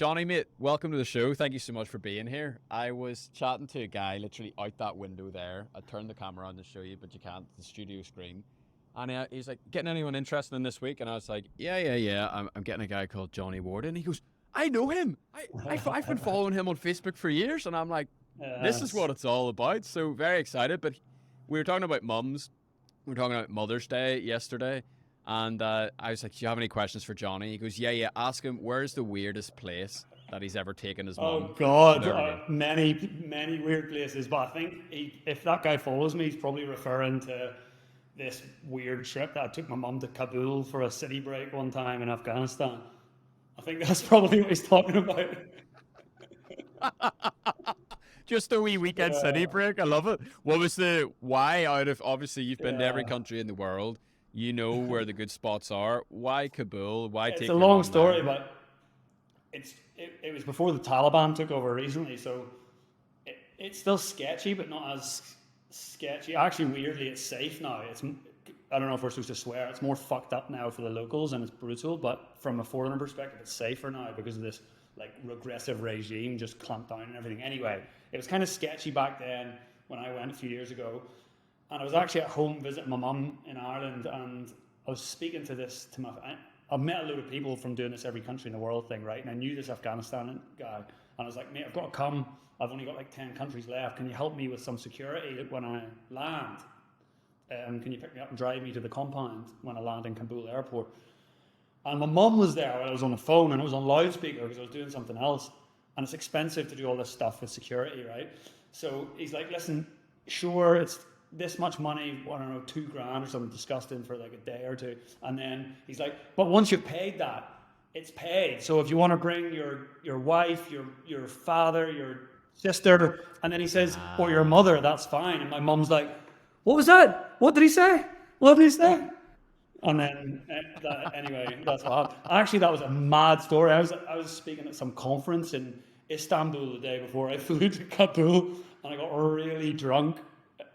Johnny, mate, welcome to the show. Thank you so much for being here. I was chatting to a guy literally out that window there. I turned the camera on to show you, but you can't. The studio screen. And he's like, getting anyone interested in this week? And I was like, yeah. I'm getting a guy called Johnny Warden. He goes, I know him. I've been following him on Facebook for years. And I'm like, this is what it's all about. So very excited. But we were talking about mums. We were talking about Mother's Day yesterday. And I was like, do you have any questions for Johnny? He goes, yeah. Ask him, where's the weirdest place that he's ever taken his mum? Oh God, many weird places. But I think if that guy follows me, he's probably referring to this weird trip that I took my mum to Kabul for a city break one time in Afghanistan. I think that's probably what he's talking about. Just a wee weekend city break. I love it. What was the why out of, obviously you've been to every country in the world. You know where the good spots are. Why Kabul? Why take your mum? It's a long story, but it was before the Taliban took over recently, so it's still sketchy, but not as sketchy. Actually, weirdly, it's safe now. I don't know if we're supposed to swear. It's more fucked up now for the locals, and it's brutal. But from a foreigner perspective, it's safer now because of this like regressive regime just clamped down and everything. Anyway, it was kind of sketchy back then when I went a few years ago. And I was actually at home visiting my mum in Ireland, and I was speaking to I've met a load of people from doing this every country in the world thing, right? And I knew this Afghanistan guy, and I was like, mate, I've got to come. I've only got like 10 countries left. Can you help me with some security when I land? Can you pick me up and drive me to the compound when I land in Kabul airport? And my mum was there when I was on the phone, and I was on loudspeaker because I was doing something else. And it's expensive to do all this stuff with security, right? So he's like, listen, sure, it's this much money, I don't know, $2,000 or something disgusting for like a day or two. And then he's like, but once you've paid that, it's paid. So if you want to bring your wife, your father, your sister, and then he says, or your mother, that's fine. And my mum's like, what was that? What did he say? What did he say? And then, anyway, that's what happened. Actually, that was a mad story. I was speaking at some conference in Istanbul the day before I flew to Kabul, and I got really drunk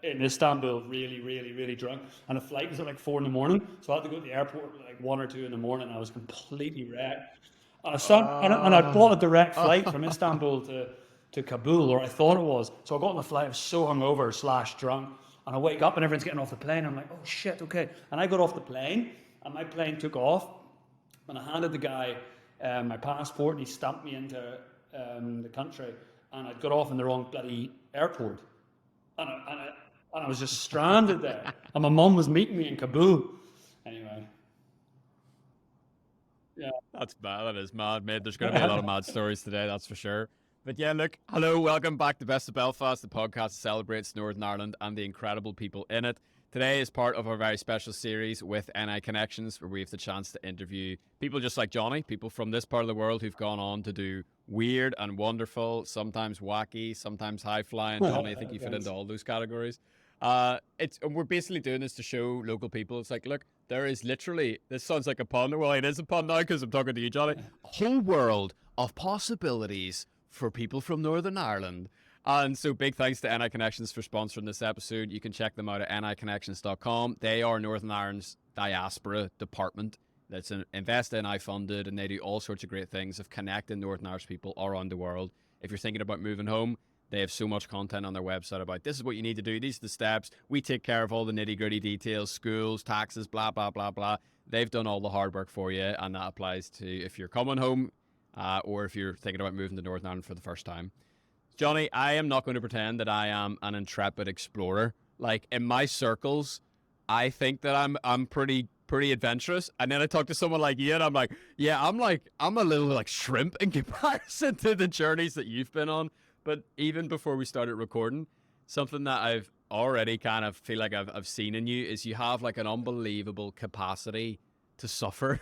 in Istanbul, really drunk, and the flight was at like 4 a.m, so I had to go to the airport at like 1 or 2 in the morning. I was completely wrecked, and I bought a direct flight from Istanbul to Kabul, or I thought it was. So I got on the flight, I was so hungover / drunk, and I wake up and everyone's getting off the plane. I'm like, oh shit, okay. And I got off the plane, and my plane took off, and I handed the guy my passport, and he stamped me into the country, and I got off in the wrong bloody airport, and I was just stranded there. And my mum was meeting me in Kabul. Anyway. Yeah. That's bad. That is mad, mate. There's going to be a lot of mad stories today, that's for sure. But yeah, look, hello, welcome back to Best of Belfast, the podcast that celebrates Northern Ireland and the incredible people in it. Today is part of our very special series with NI Connections, where we have the chance to interview people just like Johnny, people from this part of the world who've gone on to do weird and wonderful, sometimes wacky, sometimes high-flying. Johnny, I think you fit into all those categories. We're basically doing this to show local people. It's like, look, there is literally, this sounds like a pun. Well, it is a pun now because I'm talking to you, Johnny. A whole world of possibilities for people from Northern Ireland. And so big thanks to NI Connections for sponsoring this episode. You can check them out at niconnections.com. They are Northern Ireland's diaspora department that's Invest NI funded, and they do all sorts of great things of connecting Northern Irish people all around the world. If you're thinking about moving home, they have so much content on their website about this is what you need to do. These are the steps. We take care of all the nitty-gritty details, schools, taxes, blah, blah, blah, blah. They've done all the hard work for you, and that applies to if you're coming home or if you're thinking about moving to Northern Ireland for the first time. Johnny, I am not going to pretend that I am an intrepid explorer. Like, in my circles, I think that I'm pretty adventurous. And then I talk to someone like you, and I'm like, yeah, I'm a little like shrimp in comparison to the journeys that you've been on. But even before we started recording, something that I've already kind of feel like I've seen in you is you have like an unbelievable capacity to suffer.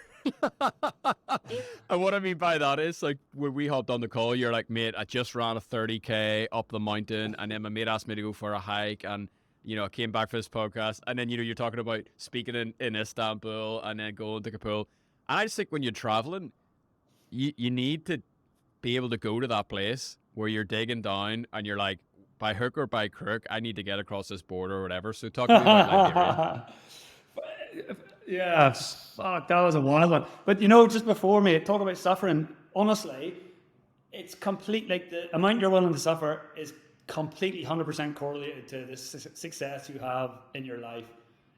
And what I mean by that is, like, when we hopped on the call, you're like, mate, I just ran a 30K up the mountain, and then my mate asked me to go for a hike, and I came back for this podcast, and then you're talking about speaking in Istanbul and then going to Kabul. And I just think when you're traveling, you need to be able to go to that place where you're digging down and you're like, by hook or by crook, I need to get across this border or whatever. So talk to me about Liberia. Yeah, fuck, that was a wild one. But just before me, talk about suffering. Honestly, it's complete, like the amount you're willing to suffer is completely 100% correlated to the success you have in your life.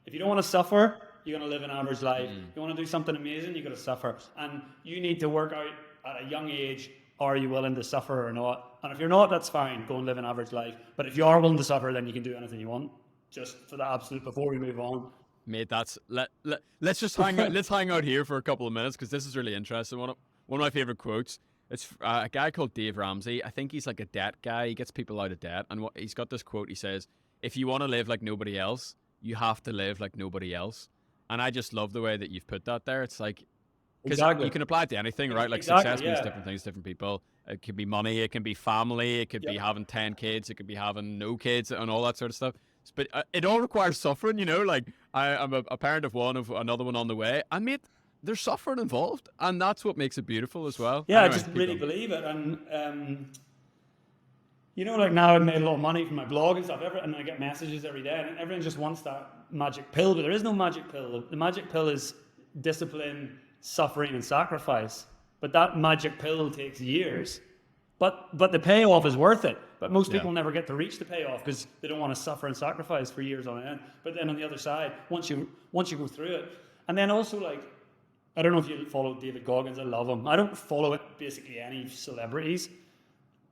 If you don't want to suffer, you're going to live an average life. If you want to do something amazing, you've got to suffer. And you need to work out at a young age, are you willing to suffer or not? And if you're not, that's fine. Go and live an average life. But if you are willing to suffer, then you can do anything you want. Just for the absolute, before we move on. Mate, let's just hang out. Let's hang out here for a couple of minutes because this is really interesting. One of my favorite quotes. It's a guy called Dave Ramsey. I think he's like a debt guy. He gets people out of debt, and he's got this quote. He says, "If you want to live like nobody else, you have to live like nobody else." And I just love the way that you've put that there. It's like, because you can apply it to anything, right? Like success means different things, different people. It could be money, it can be family, it could be having 10 kids, it could be having no kids, and all that sort of stuff. But it all requires suffering, you know. Like I'm a parent of one, of another one on the way, and mate, there's suffering involved, and that's what makes it beautiful as well. Yeah, anyway, I just really believe it, and you know, like now I've made a lot of money from my blog and stuff, and I get messages every day, and everyone just wants that magic pill, but there is no magic pill. The magic pill is discipline, suffering, and sacrifice. But that magic pill takes years. But the payoff is worth it. But most people never get to reach the payoff because they don't want to suffer and sacrifice for years on end. But then on the other side, once you go through it, and then also, like, I don't know if you follow David Goggins. I love him. I don't follow basically any celebrities.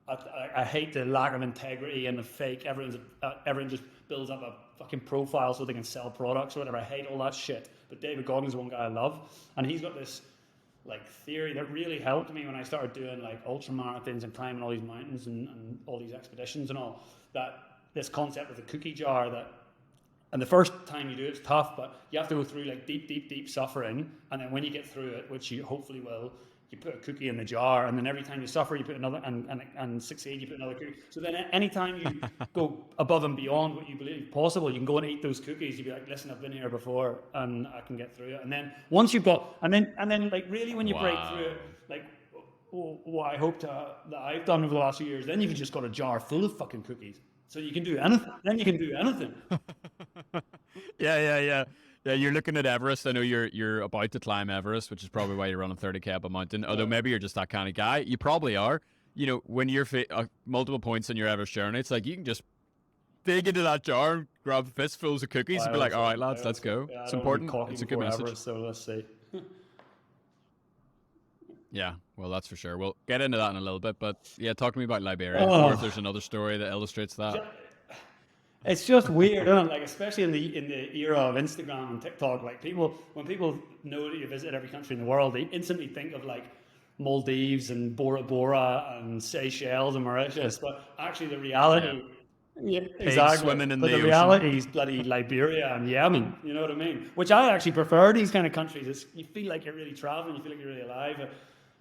I hate the lack of integrity and the fake. Everyone just builds up a fucking profile so they can sell products or whatever. I hate all that shit. But David Goggins is one guy I love, and he's got this like theory that really helped me when I started doing like ultra marathons and climbing all these mountains and all these expeditions and all. That this concept of the cookie jar, that, and the first time you do it's tough, but you have to go through like deep suffering, and then when you get through it, which you hopefully will, you put a cookie in the jar, and then every time you suffer, you put another, and succeed, you put another cookie. So then anytime you go above and beyond what you believe possible, you can go and eat those cookies. You'll be like, listen, I've been here before, and I can get through it. And then once you've got, and then like really when you break through it, like what I hope that I've done over the last few years, then you've just got a jar full of fucking cookies. So you can do anything. Then you can do anything. Yeah. Yeah, you're looking at Everest. I know you're about to climb Everest, which is probably why you're running 30K up a mountain. Although maybe you're just that kind of guy. You probably are. You know, when you're multiple points on your Everest journey, it's like you can just dig into that jar and grab fistfuls of cookies and be like, all right, lads, let's go. Yeah, it's important. It's a good message. Everest, so let's see. Yeah, well, that's for sure. We'll get into that in a little bit. But yeah, talk to me about Liberia. Or if there's another story that illustrates that. It's just weird, isn't it? Like, especially in the era of Instagram and TikTok, like when people know that you visit every country in the world, they instantly think of like Maldives and Bora Bora and Seychelles and Mauritius. But actually, the reality, exactly. Swimming in but the reality is bloody Liberia and Yemen. You know what I mean? Which I actually prefer these kind of countries. You feel like you're really traveling. You feel like you're really alive.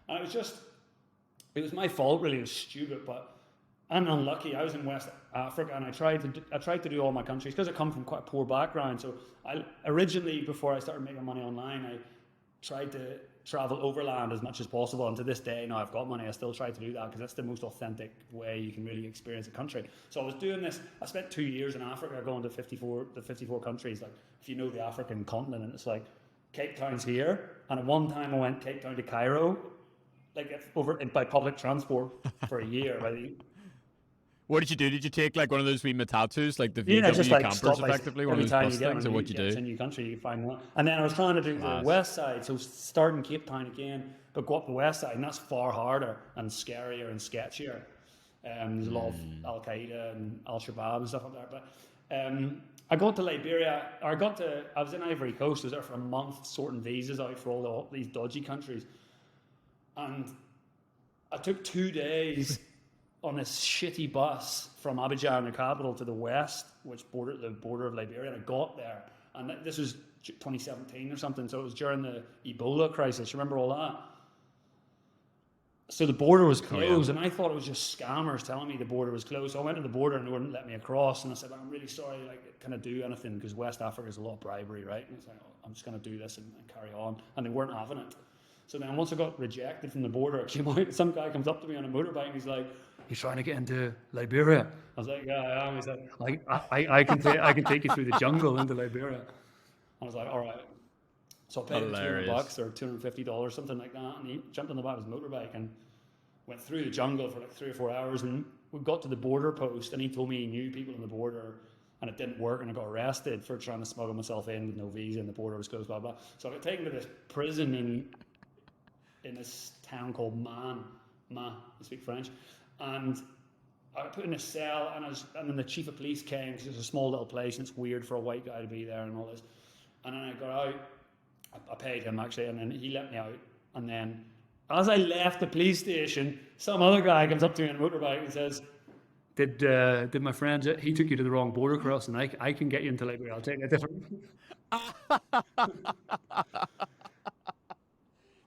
And it was my fault, really. It was stupid, but I'm unlucky. I was in West Africa, and I tried to do all my countries because I come from quite a poor background. So I originally, before I started making money online, I tried to travel overland as much as possible. And to this day, now I've got money, I still try to do that because that's the most authentic way you can really experience a country. So I was doing this. I spent 2 years in Africa, going to 54 countries. Like, if you know the African continent, and it's like Cape Town's here, and at one time I went Cape Town to Cairo, like by public transport for a year. What did you do? Did you take like one of those wee Matatus, like the VW just like campers, effectively? One of those bus things, or what you do? In a new country, you find one. And then I was trying to do the west side, so start in Cape Town again, but go up the west side, and that's far harder and scarier and sketchier. There's a lot of Al Qaeda and Al Shabaab and stuff like that. But I got to Liberia. I was in Ivory Coast. I was there for a month sorting visas out for all these dodgy countries, and I took 2 days on this shitty bus from Abidjan, the capital, to the west, which bordered the border of Liberia. And I got there, and this was 2017 or something, so it was during the Ebola crisis. Remember all that? So the border was closed, and I thought it was just scammers telling me the border was closed. So I went to the border, and they wouldn't let me across. And I said, I'm really sorry, like, can I do anything? Because West Africa is a lot of bribery, right? And it's like, I'm just going to do this and carry on. And they weren't having it. So then once I got rejected from the border, it came out, some guy comes up to me on a motorbike, and he's like, "You're trying to get into Liberia?" I was like, "Yeah, I am." He's like, I can take you through the jungle into Liberia. I was like, all right. So I paid him $200 or $250, something like that, and he jumped on the back of his motorbike, and went through the jungle for like 3 or 4 hours, and we got to the border post, and he told me he knew people on the border, and it didn't work, and I got arrested for trying to smuggle myself in with no visa, and the border was closed, blah blah. So I got taken to this prison in this town called I speak French, and I got put in a cell, and then the chief of police came because it's a small little place and it's weird for a white guy to be there and all this. And then I got out. I paid him actually, and then he let me out. And then as I left the police station, some other guy comes up to me on a motorbike and says, "Did my friend? He took you to the wrong border crossing. I can get you into Liberia. I'll take a different."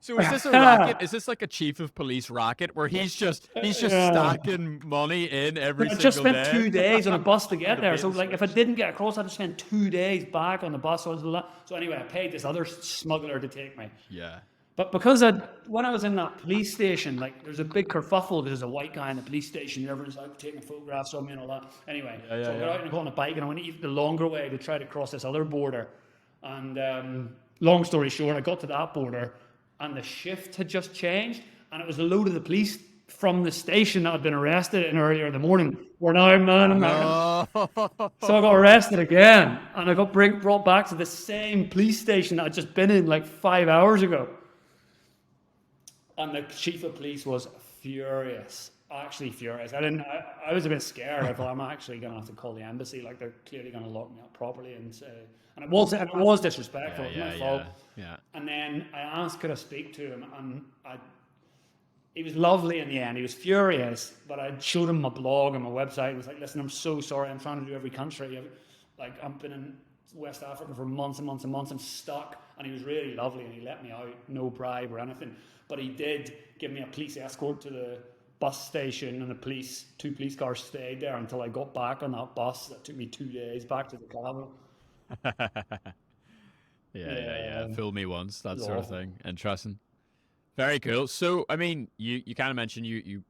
So is this a racket? Is this like a chief of police racket where he's just stacking money in every single day? I just spent 2 days on a bus to get there. So like if I didn't get across, I'd have spent 2 days back on the bus. So anyway, I paid this other smuggler to take me. Yeah. But because when I was in that police station, like there's a big kerfuffle because there's a white guy in the police station and everyone's like taking photographs of me and all that. Anyway, so I got out and I got on a bike and I went the longer way to try to cross this other border. And long story short, I got to that border and the shift had just changed, and it was a load of the police from the station that had been arrested in earlier in the morning were now man American. So I got arrested again, and I got brought back to the same police station that I'd just been in like 5 hours ago. And the chief of police was furious, actually furious. I was a bit scared. I thought I'm actually going to have to call the embassy. Like they're clearly going to lock me up properly and say. And it was disrespectful. It was my fault. Yeah. And then I asked, could I speak to him? And he was lovely in the end. He was furious, but I showed him my blog and my website. He was like, "Listen, I'm so sorry. I'm trying to do every country. Like I've been in West Africa for months and months and months. I'm stuck." And he was really lovely, and he let me out, no bribe or anything. But he did give me a police escort to the bus station, and two police cars stayed there until I got back on that bus. That took me 2 days back to the capital. Yeah. Fool me once, that sort of thing. Interesting. Very cool. So, I mean, you kind of mentioned you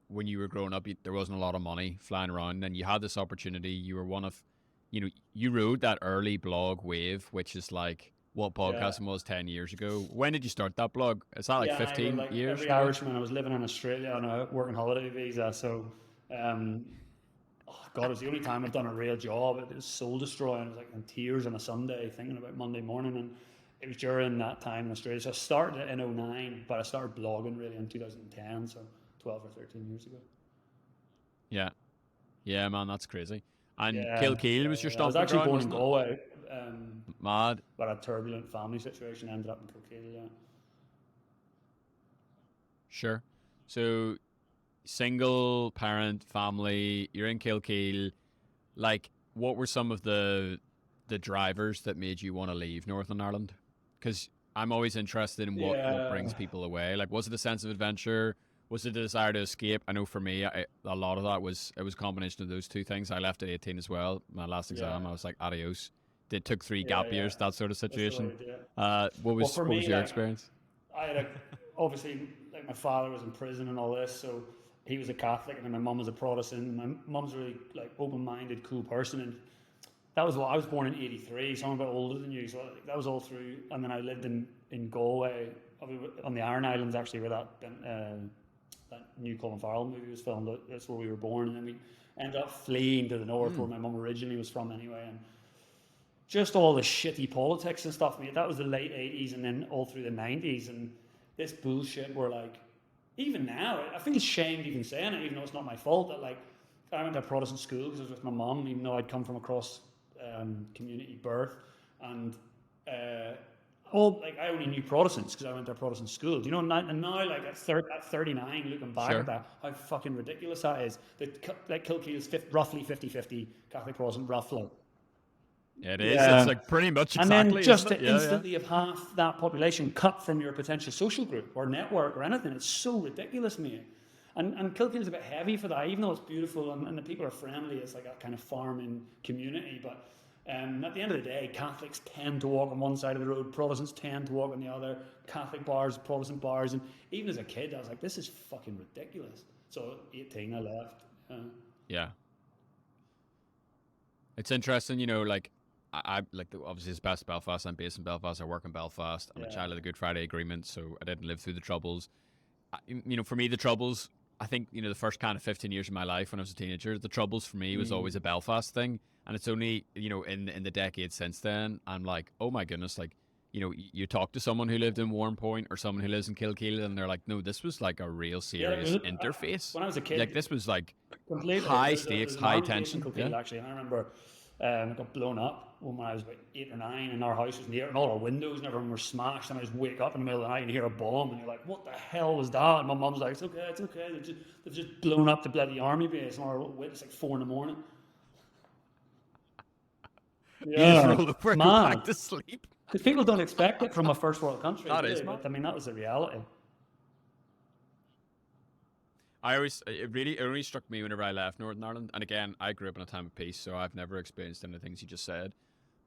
when you were growing up, there wasn't a lot of money flying around, and you had this opportunity. You were one of, you rode that early blog wave, which is like what podcasting was 10 years ago. When did you start that blog? Is that like 15 years? Every Irishman, I was living in Australia on a working holiday visa, so God, it was the only time I've done a real job. It was soul destroying. I was like in tears on a Sunday thinking about Monday morning, and it was during that time in Australia. So I started in 2009, but I started blogging really in 2010, so 12 or 13 years ago. Yeah, man, that's crazy. And Kilkeel was your stomping ground? I was actually born in Galway. Mad. But a turbulent family situation, ended up in Kilkeel, Sure. So, single parent family, you're in Kilkeel. Like, what were some of the drivers that made you want to leave Northern Ireland? Because I'm always interested in what brings people away. Like, was it a sense of adventure? Was it the desire to escape? I know for me, a lot of that it was a combination of those two things. I left at 18 as well. My last exam, I was like, adios. It took 3 gap years, that sort of situation. What was your experience? I had obviously, like my father was in prison and all this, so he was a Catholic, and then my mum was a Protestant. My mum's a really like open-minded, cool person, and that was what I was born in '83, so I'm a bit older than you. So that was all through, and then I lived in Galway, on the Iron Islands actually, where that new Colin Farrell movie was filmed. That's where we were born, and then we ended up fleeing to the north, where my mum originally was from anyway, and just all the shitty politics and stuff. I mean, that was the late '80s, and then all through the '90s, and this bullshit. Where like, even now, I feel ashamed even saying it, even though it's not my fault. That like, I went to a Protestant school because I was with my mum, even though I'd come from across community birth, and I only knew Protestants because I went to a Protestant school. Do you know? And now, like at 39, looking back at that, how fucking ridiculous that is. That Kilkeel is roughly 50-50 Catholic Protestant, roughly. Yeah, it is. It's like pretty much exactly. And then just to instantly have half that population cut from your potential social group or network or anything, it's so ridiculous, mate. And Kilkeel's a bit heavy for that, even though it's beautiful and the people are friendly. It's like a kind of farming community. But at the end of the day, Catholics tend to walk on one side of the road, Protestants tend to walk on the other, Catholic bars, Protestant bars. And even as a kid, I was like, this is fucking ridiculous. So at 18, I left. Yeah. It's interesting, like, I like obviously it's best Belfast. I'm based in Belfast. I work in Belfast. I'm a child of the Good Friday Agreement, so I didn't live through the Troubles. For me, the troubles, I think, the first kind of 15 years of my life when I was a teenager, the troubles for me was always a Belfast thing. And it's only, in the decade since then, I'm like, oh my goodness, like, you talk to someone who lived in Warrenpoint or someone who lives in Kilkeel, and they're like, no, this was like a real Yeah, serious interface. when I was a Like, kid, this was like completely. high stakes, There's an high army base in tension. Kilkeel Yeah. actually, and I remember it got blown up when I was about 8 or 9, and our house was near, and all our windows and everything were smashed. And I just wake up in the middle of the night and hear a bomb, and you're like, "What the hell was that?" And my mum's like, "It's okay, it's okay. They've just blown up the bloody army base." And it's like 4 in the morning. You just Yeah, roll over and go man. back to sleep. Because people don't expect it from a first world country, That do is they? mad. But I mean, that was the reality. It really struck me whenever I left Northern Ireland. And again, I grew up in a time of peace, so I've never experienced any of the things you just said.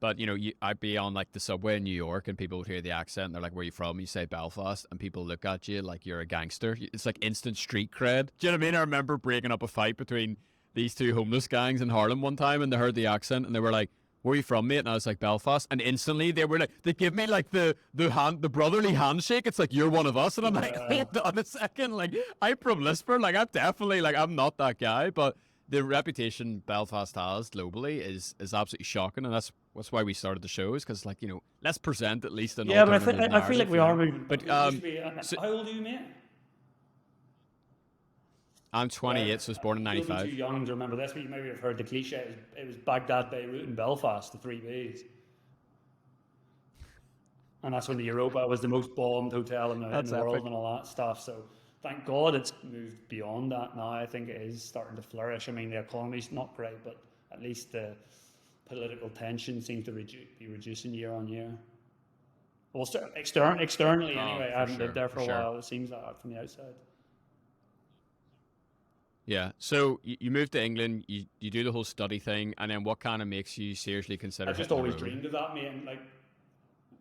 But, I'd be on like the subway in New York and people would hear the accent and they're like, where are you from? You say Belfast and people look at you like you're a gangster. It's like instant street cred. Do you know what I mean? I remember breaking up a fight between these two homeless gangs in Harlem one time and they heard the accent and they were like, where are you from, mate? And I was like, Belfast. And instantly they give me like the brotherly handshake. It's like, you're one of us. And I'm like, hold on a second. Like, I'm from Lisbon. Like, I'm definitely, like, I'm not that guy. But the reputation Belfast has globally is absolutely shocking. And that's why we started the show, is because, like, let's present at least an Yeah, but alternative I feel like narrative, we are moving. But, It used to be, so how old are you, mate? I'm 28, so I was born in You'll be too 95. young to remember this, but you maybe have heard the cliche. It was Baghdad, Beirut, and Belfast, the three Bs. And that's when the Europa was the most bombed hotel in the That's world epic. and all that stuff. So thank God it's moved beyond that now. I think it is starting to flourish. I mean, the economy's not great, but at least the political tension seems to be reducing year on year. Well, externally anyway. I haven't lived there for a while. It seems like that from the outside. Yeah. So you move to England, you do the whole study thing, and then what kind of makes you seriously consider I just hitting the always road? dreamed of that, mate. And like,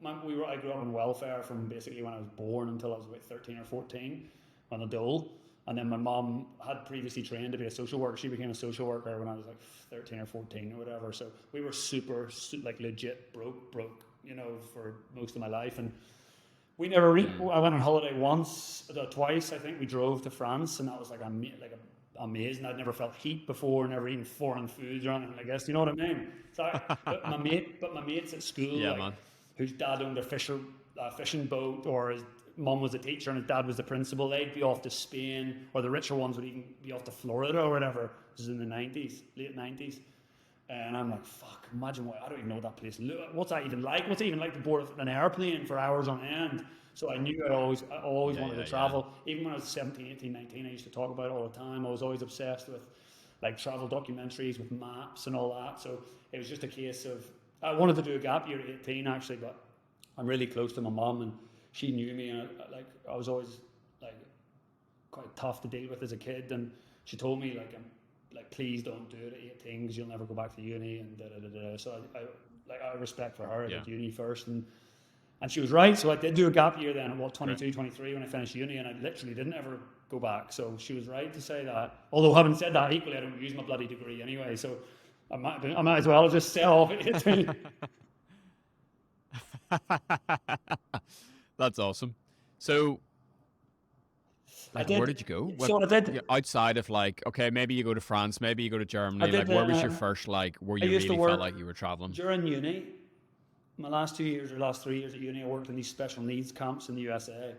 I grew up on welfare from basically when I was born until I was about 13 or 14 on a dole. And then my mum had previously trained to be a social worker. She became a social worker when I was like 13 or 14 or whatever. So we were super like legit broke, for most of my life. And we never. I went on holiday once, twice. I think we drove to France, and that was like amazing. I'd never felt heat before, never eaten foreign foods or anything like this. You know what I mean? So but my mates at school, Yeah, like, man. whose dad owned a fishing boat, or his mum was a teacher and his dad was the principal, they'd be off to Spain, or the richer ones would even be off to Florida or whatever. This is in the late 90s. And I'm like, fuck, imagine I don't even know what that place looks. What's that even like? What's it even like to board an airplane for hours on end? So I knew I always wanted to travel. Even when I was 17, 18, 19, I used to talk about it all the time. I was always obsessed with like travel documentaries with maps and all that. So it was just a case of, I wanted to do a gap year at 18 actually, but I'm really close to my mum and she knew me, and I was always like quite tough to deal with as a kid, and she told me like please don't do it at 18 because you'll never go back to uni and da da da da. So I out of respect for her, I did uni first, and she was right. So I did do a gap year then at 22, 23 when I finished uni, and I literally didn't ever go back. So she was right to say that. Although having said that, equally I don't use my bloody degree anyway, so I might as well just set off at 18. That's awesome. So, like, where did you go? So I did. Outside of like, okay, maybe you go to France, maybe you go to Germany. I did, Like, where was your first, like, where I you used to really work felt like you were traveling? during uni. My last 2 years or last 3 years at uni, I worked in these special needs camps in the USA,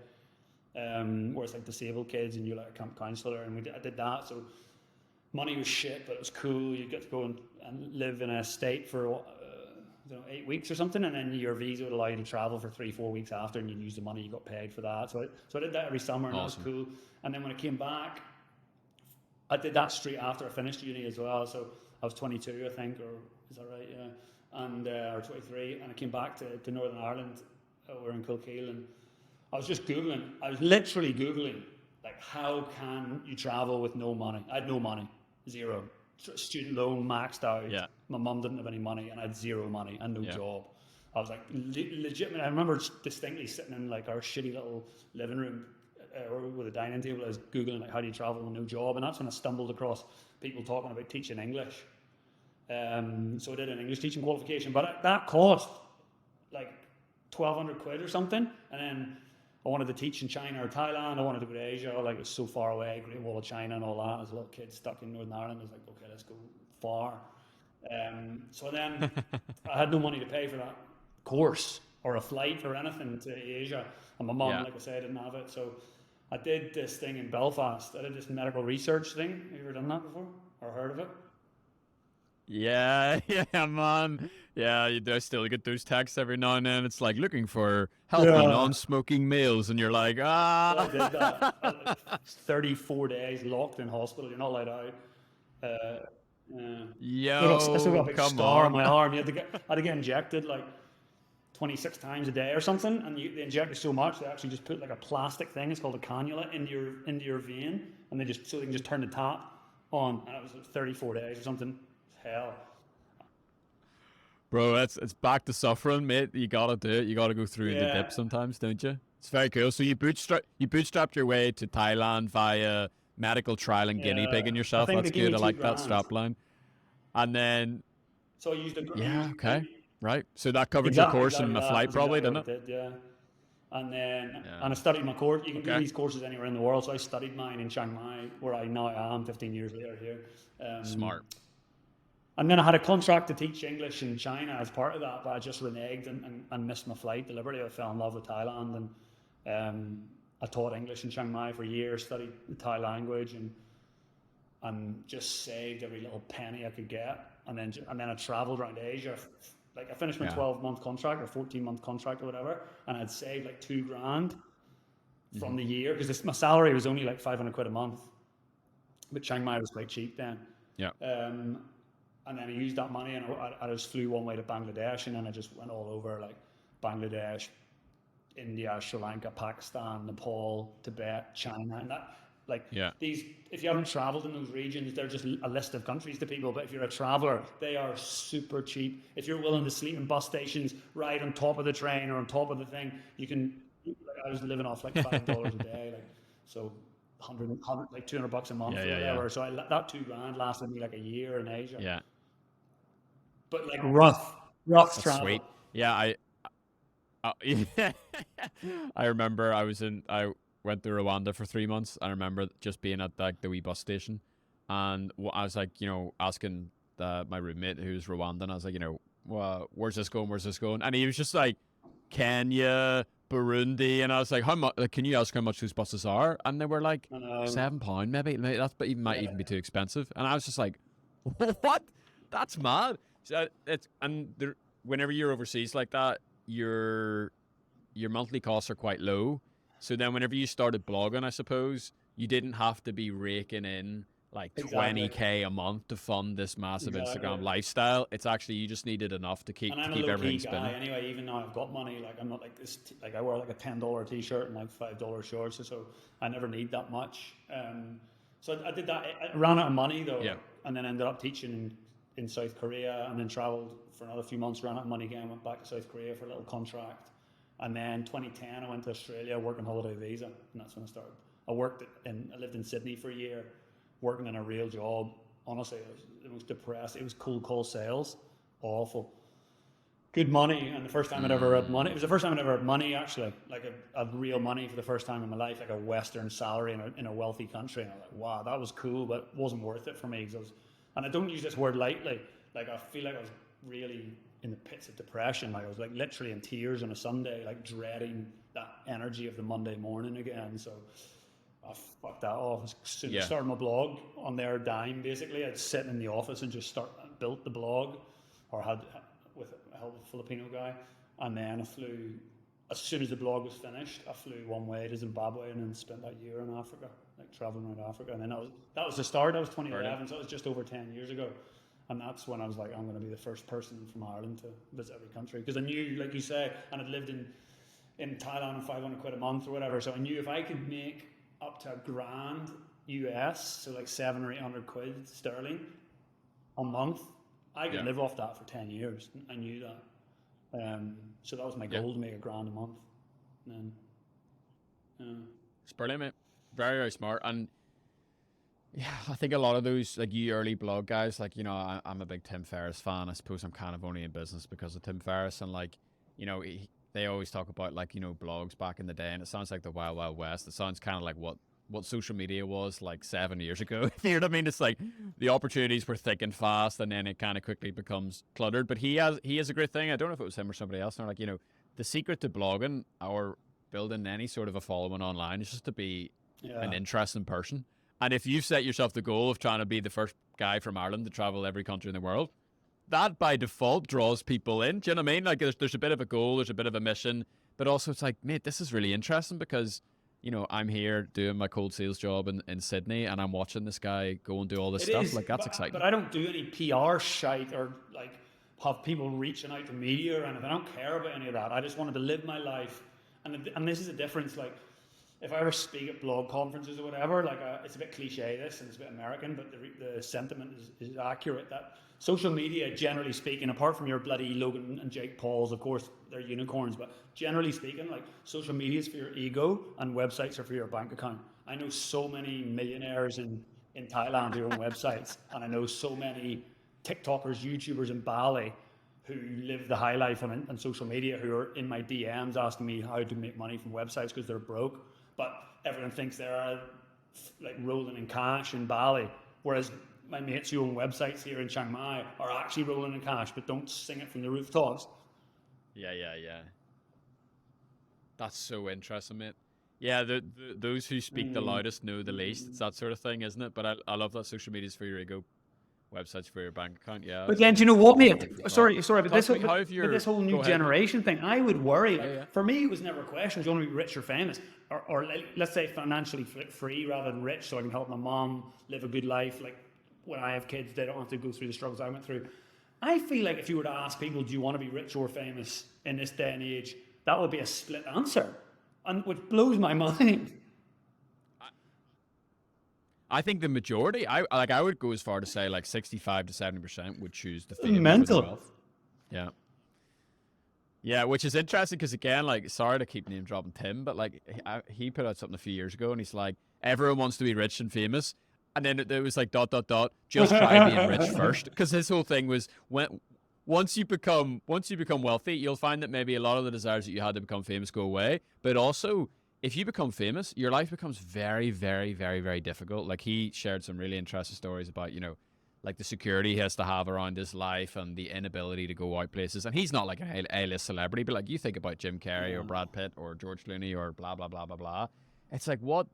where it's like disabled kids and you're like a camp counselor, and I did that. So money was shit, but it was cool. You get to go and live in a state for 8 weeks or something, and then your visa would allow you to travel for 3-4 weeks after, and you'd use the money you got paid for that. So I did that every summer, and Awesome. that was cool. And then when I came back, I did that straight after I finished uni as well. So I was 22, I think, or is that right? Yeah. And or 23, and I came back to Northern Ireland. We're in Kilkeel, and I was just Googling. I was literally Googling, like, how can you travel with no money? I had no money, zero. Student loan maxed out. Yeah. My mum didn't have any money, and I had zero money and no job. I was like, legitimate. I remember distinctly sitting in like our shitty little living room with a dining table. I was Googling, like, how do you travel with no job? And that's when I stumbled across people talking about teaching English. So I did an English teaching qualification, but that cost like 1,200 quid or something. And then I wanted to teach in China or Thailand. I wanted to go to Asia. Like, it's so far away, Great Wall of China and all that. As a little kid stuck in Northern Ireland, I was like, okay, let's go far. So then I had no money to pay for that course or a flight or anything to Asia. And my mum, Yeah. like I said, didn't have it. So I did this thing in Belfast. I did this medical research thing. Have you ever done that before or heard of it? Yeah, yeah, man. Yeah, you do still get those texts every now and then. It's like looking for healthy, Yeah. non-smoking meals, and you're like, So I did that. ah. 34 days locked in hospital. You're not allowed out. Uh, I still got a Yo, big come scar on on. my arm. I had to get injected like 26 times a day or something, and they inject you so much they actually just put like a plastic thing. It's called a cannula into your vein, and they can just turn the tap on. And it was like 34 days or something. Hell. Bro, it's back to suffering, mate. You gotta do it. You gotta go through the Yeah, dip sometimes, don't you? It's very cool. So you bootstrapped your way to Thailand via medical trial and guinea yeah. pigging I yourself. think they That's gave me good. I two like that grand. strap line. And then So I used yeah, okay, right. So that covered your course exactly and a that. flight, Was probably, exactly didn't what it? it did. Yeah. Yeah. And I studied my course. You can do Okay. these courses anywhere in the world. So I studied mine in Chiang Mai, where I now am 15 years later here. Smart. And then I had a contract to teach English in China as part of that, but I just reneged and missed my flight deliberately. I fell in love with Thailand, and I taught English in Chiang Mai for years, studied the Thai language, and just saved every little penny I could get. And then I traveled around Asia. Like, I finished my Yeah. 12-month contract or 14-month contract or whatever, and I'd saved like $2,000 from the year, because my salary was only like 500 quid a month, but Chiang Mai was quite cheap then. Yeah. And then I used that money, and I just flew one way to Bangladesh, and then I just went all over, like Bangladesh, India, Sri Lanka, Pakistan, Nepal, Tibet, China, and that, like, Yeah. these. If you haven't traveled in those regions, they're just a list of countries to people. But if you're a traveler, they are super cheap. If you're willing to sleep in bus stations, ride on top of the train or on top of the thing, you can. Like, I was living off like $5 a day, like, so 100, like $200 a month Yeah, or yeah, yeah. whatever. So that $2,000 lasted me like a year in Asia. Yeah. But like rough That's travel. sweet. Yeah, yeah. I remember I went to Rwanda for 3 months. I remember just being at like the wee bus station, and I was like, asking my roommate who's Rwandan. I was like, well, where's this going? Where's this going? And he was just like, Kenya, Burundi, and I was like, how much? Like, can you ask how much those buses are? And they were like, And £7, maybe. That's but even might even be too expensive. And I was just like, what? That's mad. So whenever you're overseas like that, your monthly costs are quite low. So then whenever you started blogging, I suppose you didn't have to be raking in like exactly, 20K a month to fund this massive exactly. Instagram lifestyle. It's actually you just needed enough to And I'm a keep low key everything guy spinning. anyway. Even though I've got money, like, I'm not like this. Like, I wear like a $10 t-shirt and like $5 shorts, so I never need that much. So I did that. I ran out of money though, Yeah. and then ended up teaching in South Korea, and then traveled for another few months. Ran out of money again. Went back to South Korea for a little contract, and then 2010 I went to Australia working holiday visa, and that's when I started. I lived in Sydney for a year, working in a real job. Honestly, it was depressed. It was cold call sales, awful. Good money, and the first time I'd ever had money. It was the first time I'd ever had money, actually, like a real money for the first time in my life, like a Western salary in a wealthy country. And I was like, wow, that was cool, but it wasn't worth it for me. And I don't use this word lightly. Like, I feel like I was really in the pits of depression. Like, I was like literally in tears on a Sunday, like dreading that energy of the Monday morning again. So I fucked that off. As soon as I Yeah. started my blog on their dime, basically, I'd sit in the office and just built the blog, or had with a help of a Filipino guy. And then I flew, as soon as the blog was finished, I flew one way to Zimbabwe and then spent that year in Africa, like traveling around Africa. And then that was the start. That was 2011, so it was just over 10 years ago. And that's when I was like, I'm going to be the first person from Ireland to visit every country. Because I knew, like you say, and I'd lived in Thailand on 500 quid a month or whatever. So I knew if I could make up to $1,000 US, so like 700 or 800 quid sterling a month, I could live off that for 10 years. I knew that. So that was my goal, to make $1,000 a month. And then, It's brilliant, mate. Very, very smart. And yeah, I think a lot of those, like you early blog guys, like, I'm a big Tim Ferriss fan. I suppose I'm kind of only in business because of Tim Ferriss. And like, they always talk about like, blogs back in the day, and it sounds like the Wild Wild West. It sounds kind of like what social media was like 7 years ago. You know what I mean? It's like the opportunities were thick and fast, and then it kind of quickly becomes cluttered. But he has a great thing. I don't know if it was him or somebody else. And they're like, the secret to blogging or building any sort of a following online is just to be an interesting person. And if you've set yourself the goal of trying to be the first guy from Ireland to travel every country in the world, that by default draws people in. Do you know what I mean? Like there's a bit of a goal, there's a bit of a mission, but also it's like, mate, this is really interesting because, I'm here doing my cold sales job in Sydney, and I'm watching this guy go and do all this stuff. Like that's exciting. But I don't do any PR shite or like have people reaching out to media or anything. I don't care about any of that. I just wanted to live my life, and this is the difference. Like, if I ever speak at blog conferences or whatever, like it's a bit cliche this, and it's a bit American, but the sentiment is accurate. That social media, generally speaking, apart from your bloody Logan and Jake Pauls, of course, they're unicorns, but generally speaking, like social media is for your ego and websites are for your bank account. I know so many millionaires in Thailand who own websites, and I know so many TikTokers, YouTubers in Bali who live the high life on social media, who are in my DMs asking me how to make money from websites because they're broke. But everyone thinks they're like rolling in cash in Bali, whereas my mates who own websites here in Chiang Mai are actually rolling in cash, but don't sing it from the rooftops. Yeah. That's so interesting, mate. Yeah, those who speak the loudest know the least. It's that sort of thing, isn't it? But I love that social media's for your ego, websites for your bank account. Yeah. But then, do you know what, mate? Sorry, but this whole new Go generation thing, I would worry. For me, it was never a question. Do you want to be rich or famous? Or let's say financially free rather than rich, so I can help my mom live a good life. Like when I have kids, they don't have to go through the struggles I went through. I feel like if you were to ask people, do you want to be rich or famous in this day and age, that would be a split answer, and which blows my mind. I think the majority, I would go as far to say like 65 to 70% would choose the fame mental. Over the wealth. Yeah. Yeah, which is interesting because again, like, sorry to keep name dropping Tim, but like he put out something a few years ago, and he's like, everyone wants to be rich and famous, and then it was like ... just try being rich first, because his whole thing was once you become wealthy, you'll find that maybe a lot of the desires that you had to become famous go away, but also if you become famous, your life becomes very, very, very, very difficult. Like he shared some really interesting stories about, like the security he has to have around his life and the inability to go out places. And he's not like an A-list celebrity, but like you think about Jim Carrey or Brad Pitt or George Clooney or blah, blah, blah, blah, blah. It's like, what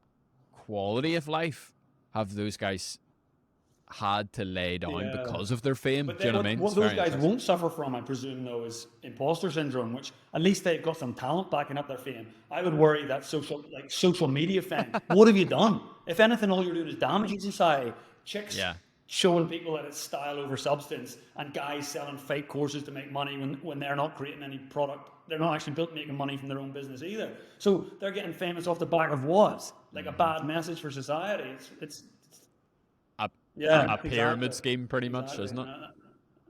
quality of life have those guys had to lay down because of their fame? But do you know what I mean? What those guys won't suffer from, I presume, though, is imposter syndrome, which at least they've got some talent backing up their fame. I would worry that social media fame. What have you done? If anything, all you're doing is damaging society. Chicks showing people that it's style over substance, and guys selling fake courses to make money when they're not creating any product. They're not actually built making money from their own business either. So they're getting famous off the back of what? Like a bad message for society. It's a pyramid scheme, pretty much, isn't it?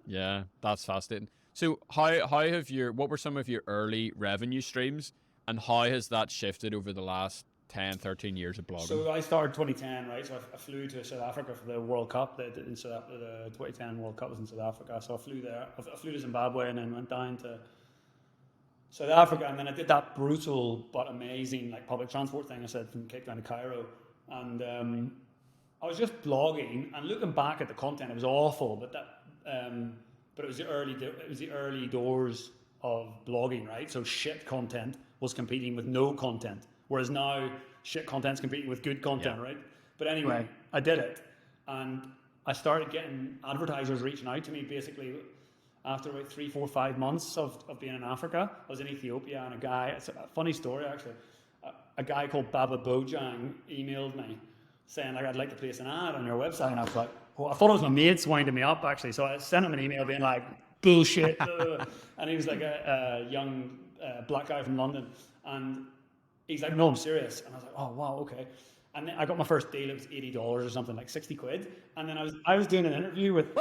Yeah, that's fascinating. So what were some of your early revenue streams, and how has that shifted over the last 10, 13 years of blogging? So I started 2010, right? So I flew to South Africa for the World Cup. The 2010 World Cup was in South Africa. So I flew there. I flew to Zimbabwe and then went down to South Africa. And then I did that brutal but amazing like public transport thing I said from Cape Town to Cairo. And I was just blogging, and looking back at the content, it was awful. But it was the early doors of blogging, right? So shit content was competing with no content, whereas now shit content's competing with good content, right? But anyway, I did it, and I started getting advertisers reaching out to me basically after about 3, 4, 5 months of being in Africa. I was in Ethiopia, and it's a funny story actually. A guy called Baba Bojang emailed me saying like, I'd like to place an ad on your website, and I was like, well, I thought it was my mates winding me up actually, so I sent him an email being like, bullshit, and he was like a young black guy from London, and he's like, no, I'm serious, and I was like, oh wow, okay. And then I got my first deal. It was $80 or something, like 60 quid, and then I was doing an interview with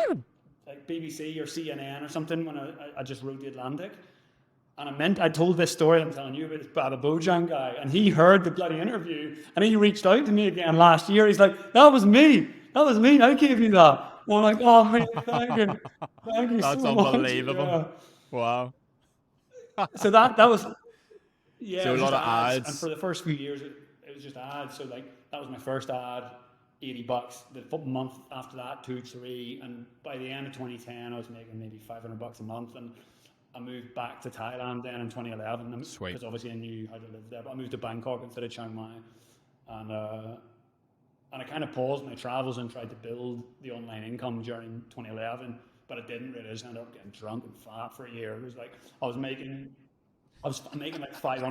like BBC or CNN or something when I just wrote The Atlantic. And I told this story I'm telling you about this Baba Bojang guy, and he heard the bloody interview, and he reached out to me again last year. He's like, that was me, I gave you that. And I'm like, oh man, thank you That's so unbelievable. much. Wow. So that was, yeah, So it a was lot just of ads, and ads. for the first few years, it was just ads. So like that was my first ad, $80. The month after that, 2, 3, and by the end of 2010, I was making maybe $500 a month, and I moved back to Thailand then in 2011 Sweet. because obviously I knew how to live there. But I moved to Bangkok instead of Chiang Mai, and I kind of paused my travels and tried to build the online income during 2011, but it didn't really. I just ended up getting drunk and fat for a year. It was like I was making like $500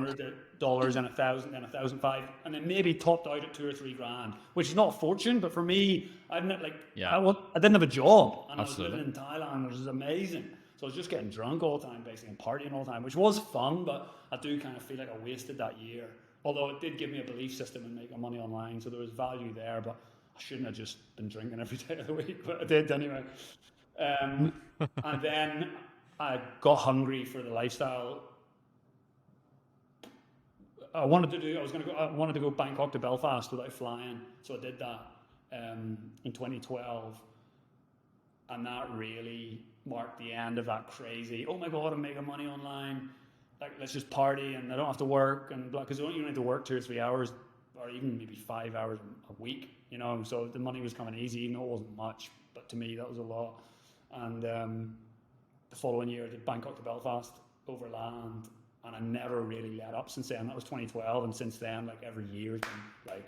and 1,000 and 1,005, and then maybe topped out at 2 or 3 grand, which is not a fortune, but for me, I didn't like Yeah, I didn't have a job, and I was living absolutely. in Thailand, which is amazing. So I was just getting drunk all the time, basically, and partying all the time, which was fun, but I do kind of feel like I wasted that year. Although it did give me a belief system in making money online, so there was value there, but I shouldn't have just been drinking every day of the week, but I did anyway. And then I got hungry for the lifestyle. I wanted to go Bangkok to Belfast without flying, so I did that in 2012, and that really marked the end of that crazy. Oh my God, I'm making money online. Like, let's just party and I don't have to work, and because you don't even have to work 2 or 3 hours, or even maybe 5 hours a week, you know. So the money was coming easy, even though it wasn't much, but to me that was a lot. And the following year, I did Bangkok to Belfast overland, and I never really let up since then. That was 2012, and since then, like every year has been like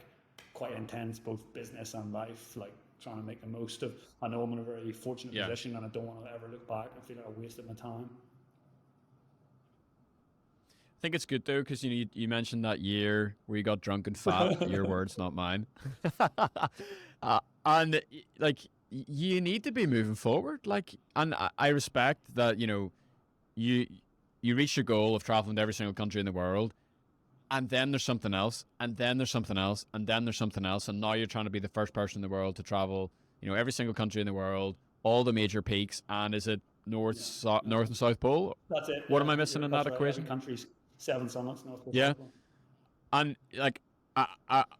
quite intense, both business and life. Like trying to make the most of. I know I'm in a very fortunate Yeah. position, and I don't want to ever look back and feel like I wasted my time. I think it's good though because you mentioned that year where you got drunk and fat. Your words, not mine. And like you need to be moving forward. Like, and I respect that. You you reach your goal of traveling to every single country in the world, and then there's something else, and then there's something else, and then there's something else, and now you're trying to be the first person in the world to travel. Every single country in the world, all the major peaks, and is it Yeah, yeah. North and South Pole? That's it. What Yeah, am I missing in that's that right. Every equation? country's 7 summits, North Pole, Yeah. South Pole. And like,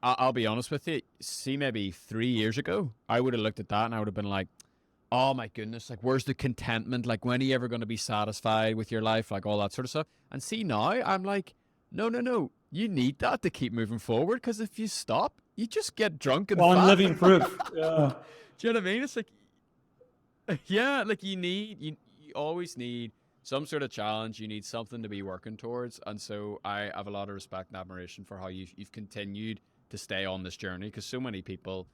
I'll be honest with you. See, maybe 3 years ago, I would have looked at that and I would have been like, "Oh my goodness! Like, where's the contentment? Like, when are you ever going to be satisfied with your life? Like, all that sort of stuff." And see now, I'm like, "No, no, no! You need that to keep moving forward. Because if you stop, you just get drunk and Well, I'm fat." living proof. Yeah. Do you know what I mean? It's like, yeah, like you always need some sort of challenge. You need something to be working towards, and so I have a lot of respect and admiration for how you've continued to stay on this journey because so many people,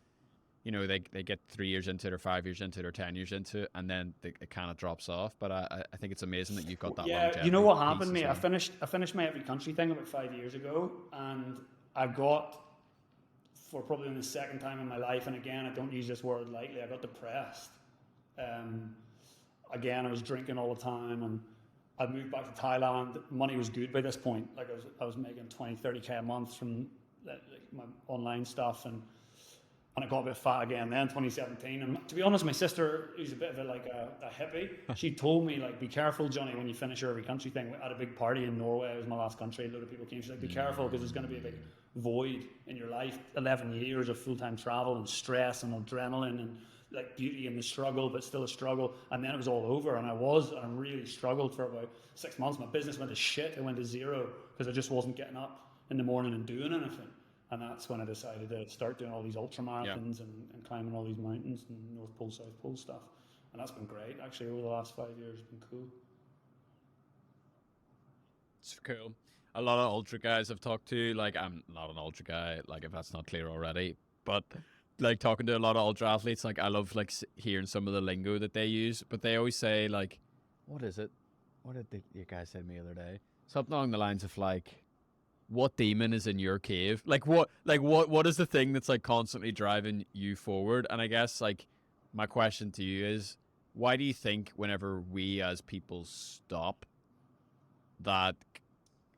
they get 3 years into it or 5 years into it or 10 years into it, and then it kind of drops off. But I think it's amazing that you've got that Yeah, you know longevity what piece happened, as mate? well. I finished my every country thing about 5 years ago, and I got, for probably the second time in my life, and again, I don't use this word lightly, I got depressed. Um, Again, I was drinking all the time, and I moved back to Thailand. Money was good by this point. Like I was making 20, 30K a month from like my online stuff, and I got a bit fat again then 2017. And to be honest, my sister, who's a bit of a hippie, she told me, like, be careful, Johnny, when you finish your every country thing. We had a big party in Norway. It was my last country. A lot of people came. She's like, be careful because there's going to be a big void in your life. 11 years of full-time travel and stress and adrenaline and like beauty in the struggle, but still a struggle. And then it was all over, and I really struggled for about 6 months. My business went to shit. It went to zero because I just wasn't getting up in the morning and doing anything. And that's when I decided to start doing all these ultra marathons and climbing all these mountains and North Pole, South Pole stuff. And that's been great, actually, over the last 5 years. It's been cool. It's cool. A lot of ultra guys I've talked to, like I'm not an ultra guy, like if that's not clear already, but like talking to a lot of ultra athletes, like I love like hearing some of the lingo that they use, but they always say like, what is it? What did the guy say to me the other day? Something along the lines of like, what demon is in your cave? What is the thing that's like constantly driving you forward? And I guess like my question to you is, why do you think whenever we as people stop that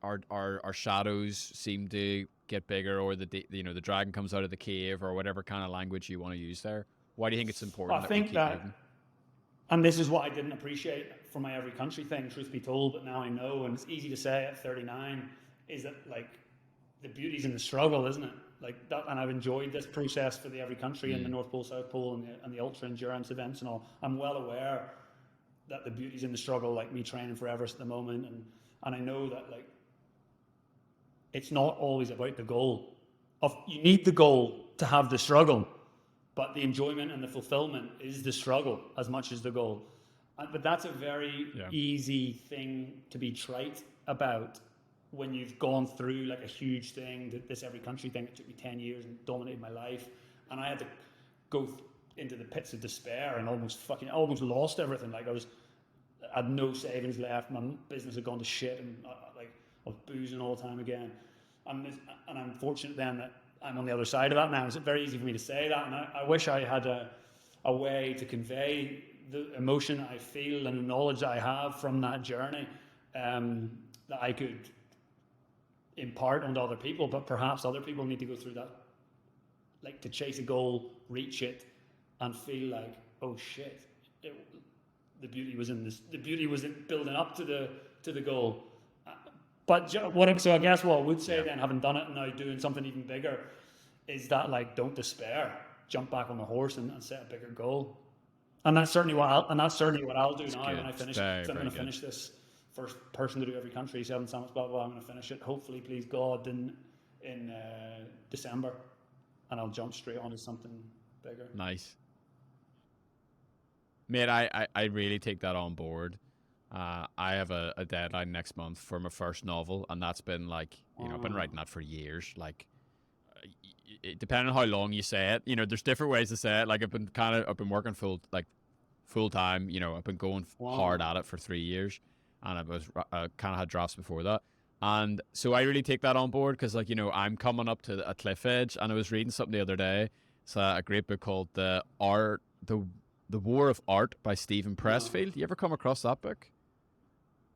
our shadows seem to get bigger, or the dragon comes out of the cave, or whatever kind of language you want to use there? Why do you think it's I important that we think keep moving? that, and this is what I didn't appreciate for my every country thing, truth be told, but now I know, and it's easy to say at 39, is that like the beauty's in the struggle, isn't it? Like that, and I've enjoyed this process for the every country and the North Pole, South Pole, and the ultra endurance events and all. I'm well aware that the beauty's in the struggle, like me training for Everest at the moment, and And I know that like it's not always about the goal. You need the goal to have the struggle, but the enjoyment and the fulfillment is the struggle as much as the goal. But that's a very easy thing to be trite about when you've gone through like a huge thing, this every country thing. It took me 10 years and dominated my life, and I had to go into the pits of despair and almost lost everything. Like I had no savings left, my business had gone to shit, and like I was boozing all the time again. And I'm fortunate then that I'm on the other side of that now. It's very easy for me to say that, and I wish I had a way to convey the emotion I feel and the knowledge that I have from that journey that I could impart onto other people. But perhaps other people need to go through that, like to chase a goal, reach it, and feel like, oh shit, the beauty was in this. The beauty was in building up to the goal. But so I guess what I would say then, having done it and now doing something even bigger, is that like don't despair, jump back on the horse and set a bigger goal. And that's certainly what I'll do now when I finish. I'm going to finish this first person to do every country, 7 summits, blah blah blah. I'm going to finish it, hopefully, please God, in December, and I'll jump straight onto something bigger. Nice, mate. I really take that on board. I have a deadline next month for my first novel, and that's been like, I've been writing that for years. Like, depending on how long you say it, there's different ways to say it. Like I've been working full time. I've been going hard at it for 3 years, and I kind of had drafts before that. And so I really take that on board because, I'm coming up to a cliff edge, and I was reading something the other day. It's a great book called The War of Art by Stephen Pressfield. You ever come across that book?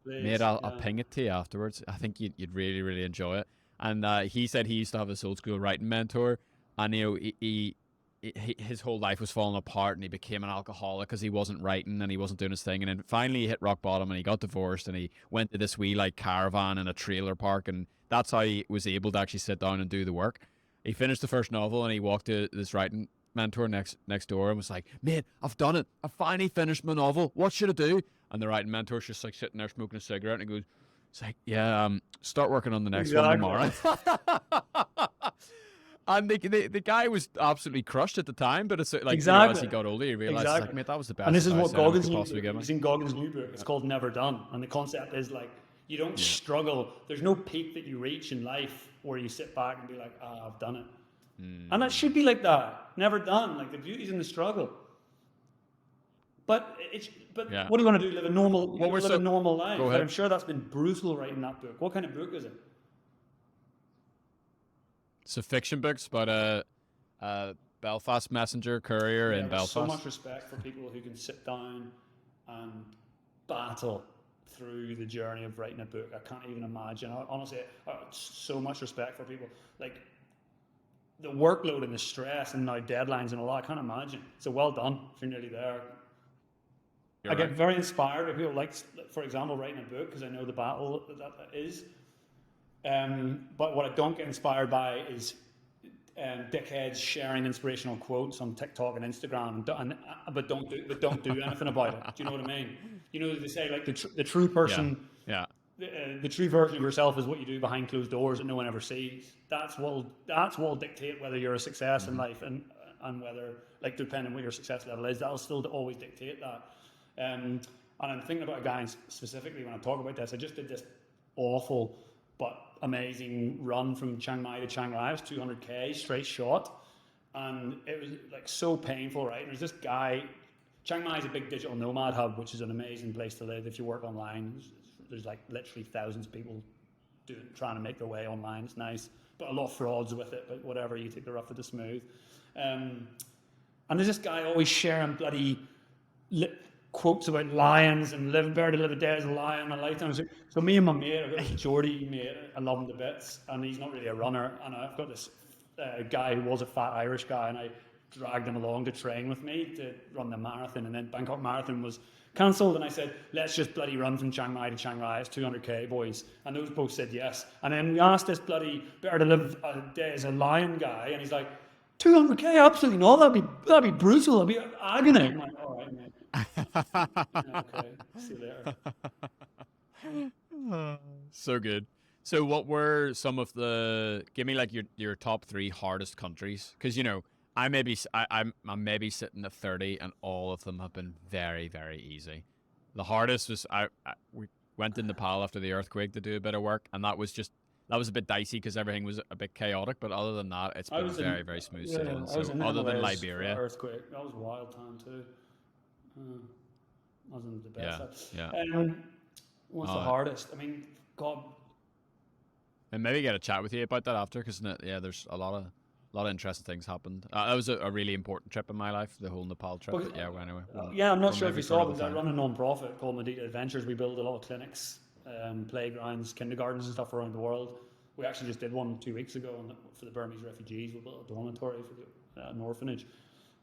Please, mate, I'll ping it to you afterwards. I think you'd really, really enjoy it. And he said he used to have this old school writing mentor, and his whole life was falling apart, and he became an alcoholic because he wasn't writing and he wasn't doing his thing. And then finally he hit rock bottom, and he got divorced, and he went to this wee caravan in a trailer park, and that's how he was able to actually sit down and do the work. He finished the first novel, and he walked to this writing mentor next door and was like, "Mate, I've done it. I finally finished my novel. What should I do?" And the writing mentor's just like sitting there smoking a cigarette, and he goes, "It's like, yeah, start working on the next one tomorrow." And the guy was absolutely crushed at the time, but it's like as he got older, he realized, like, mate, that was the best. And this is what Goggins you've seen Goggins' new book. It's called Never Done, and the concept is like you don't struggle. There's no peak that you reach in life where you sit back and be like, I've done it. And that should be like that. Never done. Like the beauty's in the struggle. But what do you want to do? Live a normal life. Go ahead. I'm sure that's been brutal writing that book. What kind of book is it? It's a fiction book about a Belfast messenger courier in Belfast. So much respect for people who can sit down and battle through the journey of writing a book. I can't even imagine. Honestly, so much respect for people. Like the workload and the stress and now deadlines and all that. I can't imagine. So well done if you're nearly there. I get very inspired by people like, for example, writing a book because I know the battle that is. But what I don't get inspired by is dickheads sharing inspirational quotes on TikTok and Instagram, but don't do anything about it. Do you know what I mean? They say like the true person, the true version of yourself is what you do behind closed doors that no one ever sees. That's what will dictate whether you're a success in life and whether, like, depending on what your success level is, that'll still always dictate that. And I'm thinking about a guy specifically when I talk about this. I just did this awful but amazing run from Chiang Mai to Chiang Rai. It was 200k straight shot, and it was like so painful, right? And there's this guy. Chiang Mai is a big digital nomad hub, which is an amazing place to live if you work online. There's like literally thousands of people trying to make their way online. It's nice, but a lot of frauds with it. But whatever, you take the rough with the smooth. And there's this guy always sharing bloody quotes about lions and better to live a day as a lion in a lifetime. So me and my mate, I've got this Geordie mate, I love him to bits, and he's not really a runner. And I've got this guy who was a fat Irish guy, and I dragged him along to train with me to run the marathon. And then Bangkok Marathon was cancelled, and I said, let's just bloody run from Chiang Mai to Chiang Rai. It's 200k, boys. And those both said yes. And then we asked this bloody better to live a day as a lion guy, and he's like, 200k? Absolutely not. That'd be brutal. That'd be agony. I'm like, all right, mate. Okay, see you later. So good. So what were some of the? Give me like your top three hardest countries, because I maybe I'm maybe sitting at 30, and all of them have been very very easy. The hardest was we went in Nepal after the earthquake to do a bit of work, and that was a bit dicey because everything was a bit chaotic. But other than that, it's I been was in, very very smooth yeah, sailing. I was So in the other than Himalayas for that Liberia, earthquake. That was a wild time too. Uh, wasn't the best. yeah, yeah. What's the Uh, hardest? I mean, God, and maybe get a chat with you about that after, because yeah, there's a lot of interesting things happened. That was a really important trip in my life, the whole Nepal trip. because, But yeah, well, anyway, yeah, I'm not we'll sure if maybe you for saw, another because I time. run a non-profit called Medita Adventures. We build a lot of clinics, playgrounds, kindergartens, and stuff around the world. We actually just did one 2 weeks ago for the Burmese refugees. We built a dormitory for an orphanage.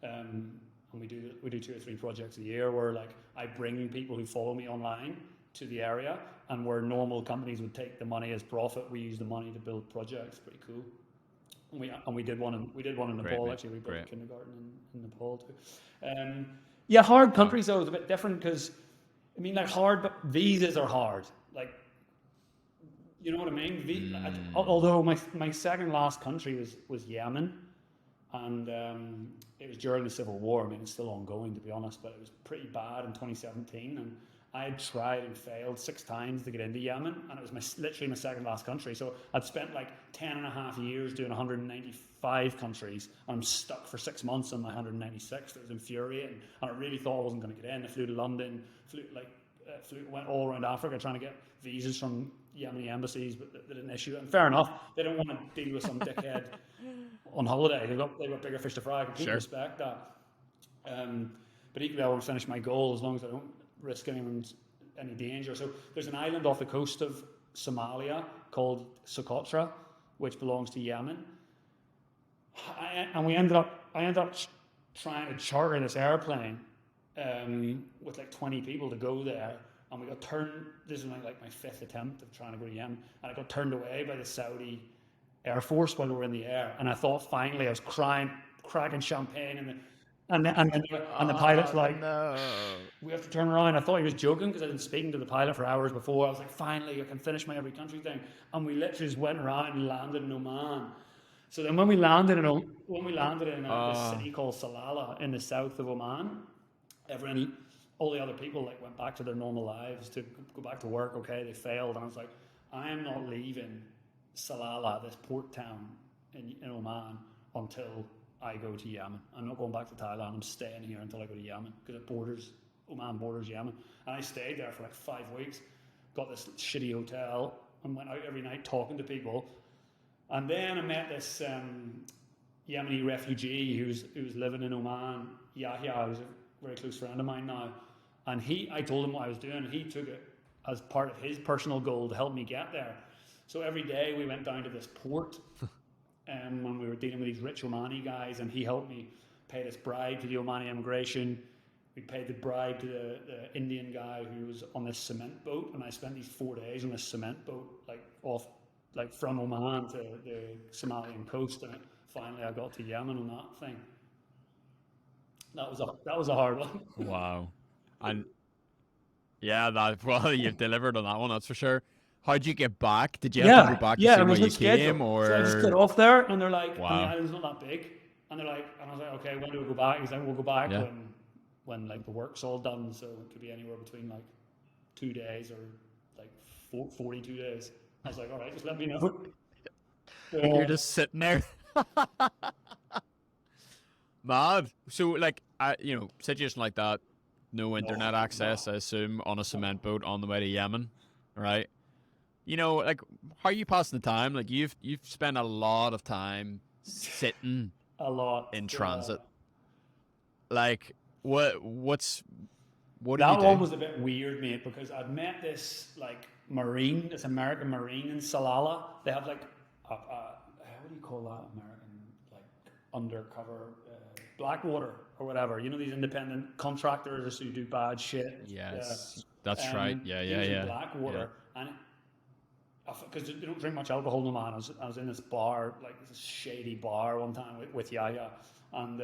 And we do 2 or 3 projects a year where like I bring people who follow me online to the area, and where normal companies would take the money as profit, we use the money to build projects. Pretty cool. And we did one in Great, Nepal mate. actually. We built a Great. kindergarten in Nepal too. Yeah, hard Wow. countries though is a bit different because I mean like hard, but visas are hard. Like you know what I mean? Although my second last country was Yemen, and it was during the civil war. I mean, it's still ongoing to be honest, but it was pretty bad in 2017, and I had tried and failed 6 times to get into Yemen, and it was literally my second last country. So I'd spent like 10 and a half years doing 195 countries, and I'm stuck for 6 months on my 196. It was infuriating, and I really thought I wasn't going to get in. I flew to London, went all around Africa trying to get visas from Yemeni embassies, but they didn't issue it. And fair enough, they don't want to deal with some dickhead on holiday. They've got bigger fish to fry. I completely respect that. But equally, I want to finish my goal as long as I don't risk any danger. So there's an island off the coast of Somalia called Socotra, which belongs to Yemen. I ended up trying to charter this airplane with like 20 people to go there, and we got turned. This is like my 5th attempt of trying to go to Yemen, and I got turned away by the Saudi Air Force while we were in the air. And I thought finally I was crying, cracking champagne, and the pilot's like, no. we have to turn around. I thought he was joking because I'd been speaking to the pilot for hours before. I was like, finally I can finish my every country thing, and we literally just went around and landed in Oman. So then when we landed in this city called Salalah in the south of Oman, all the other people like went back to their normal lives to go back to work. Okay, they failed, and I was like, I am not leaving Salalah, this port town in Oman, until I go to Yemen. I'm not going back to Thailand. I'm staying here until I go to Yemen because Oman borders Yemen. And I stayed there for like 5 weeks, got this shitty hotel, and went out every night talking to people. And then I met this Yemeni refugee who's living in Oman, Yahya, who's a very close friend of mine now. And I told him what I was doing, and he took it as part of his personal goal to help me get there. So every day we went down to this port when we were dealing with these rich Omani guys, and he helped me pay this bribe to the Omani immigration. We paid the bribe to the Indian guy who was on this cement boat, and I spent these 4 days on this cement boat, like from Oman to the Somalian coast, and finally I got to Yemen on that thing. That was a hard one. Wow. And yeah, well, you've delivered on that one, that's for sure. How'd you get back? Did you have to go back the Yeah, it same way was you a schedule. came, So I just got or? off there, and they're like, and the Wow. island's not that big, and they're like, and I was like, okay, when do we go back? He's like, we'll go back Yeah. when like the work's all done. So it could be anywhere between like 2 days or like 42 days. I was like, all right, just let me know. You're just sitting there. Mad. So, like, situation like that, no internet access, I assume, on a cement boat on the way to Yemen, right? Like, how are you passing the time? Like, you've spent a lot of time sitting a lot in transit. Like, what do you That do? one was a bit weird, mate, because I'd met this like this American Marine in Salalah. They have like how do you call that American, like undercover Blackwater or whatever? You know, these independent contractors who do bad shit. Yes, that's right. Yeah, he was in Blackwater, and because they don't drink much alcohol, no man. I was in this bar, like this shady bar one time with Yaya, and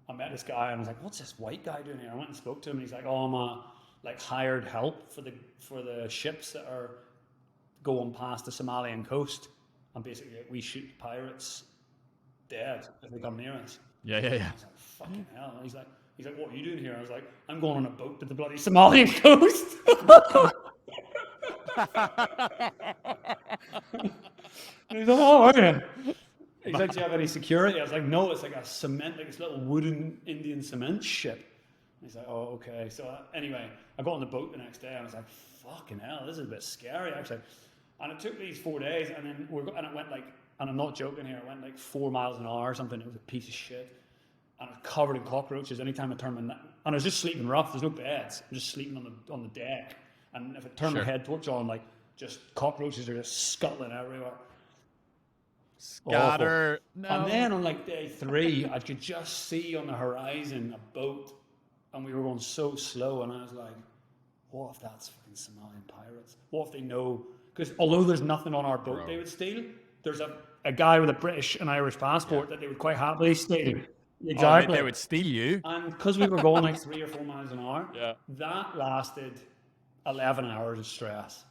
I met this guy and I was like, "What's this white guy doing here?" I went and spoke to him, and he's like, "Oh, I'm a like hired help for the ships that are going past the Somalian coast, and basically we shoot pirates dead if they come near us. Yeah, yeah, yeah. I was like, fucking hell. And he's like, what are you doing here? I was like, I'm going on a boat to the bloody Somalian coast. And he's like, oh, are you? He's like, do you have any security? I was like, no, it's like a cement, like this little wooden Indian cement ship. And he's like, oh, okay. So anyway, I got on the boat the next day, and I was like, fucking hell, this is a bit scary, actually. And it took these 4 days, and then and it went like, and I'm not joking here, it went like 4 miles an hour or something. It was a piece of shit. And it was covered in cockroaches. Anytime I turned my and I was just sleeping rough. There's no beds. I'm just sleeping on the deck. And if I turn my head torch on, like, just cockroaches are just scuttling everywhere. Scatter. Awful. No. And then on like day 3, I could just see on the horizon a boat, and we were going so slow, and I was like, what if that's fucking Somalian pirates? What if they know? Because although there's nothing on our boat they would steal, there's a guy with a British and Irish passport that they would quite happily steal. Exactly. Oh, they would steal you. And because we were going like 3 or 4 miles an hour, Yeah. that lasted 11 hours of stress.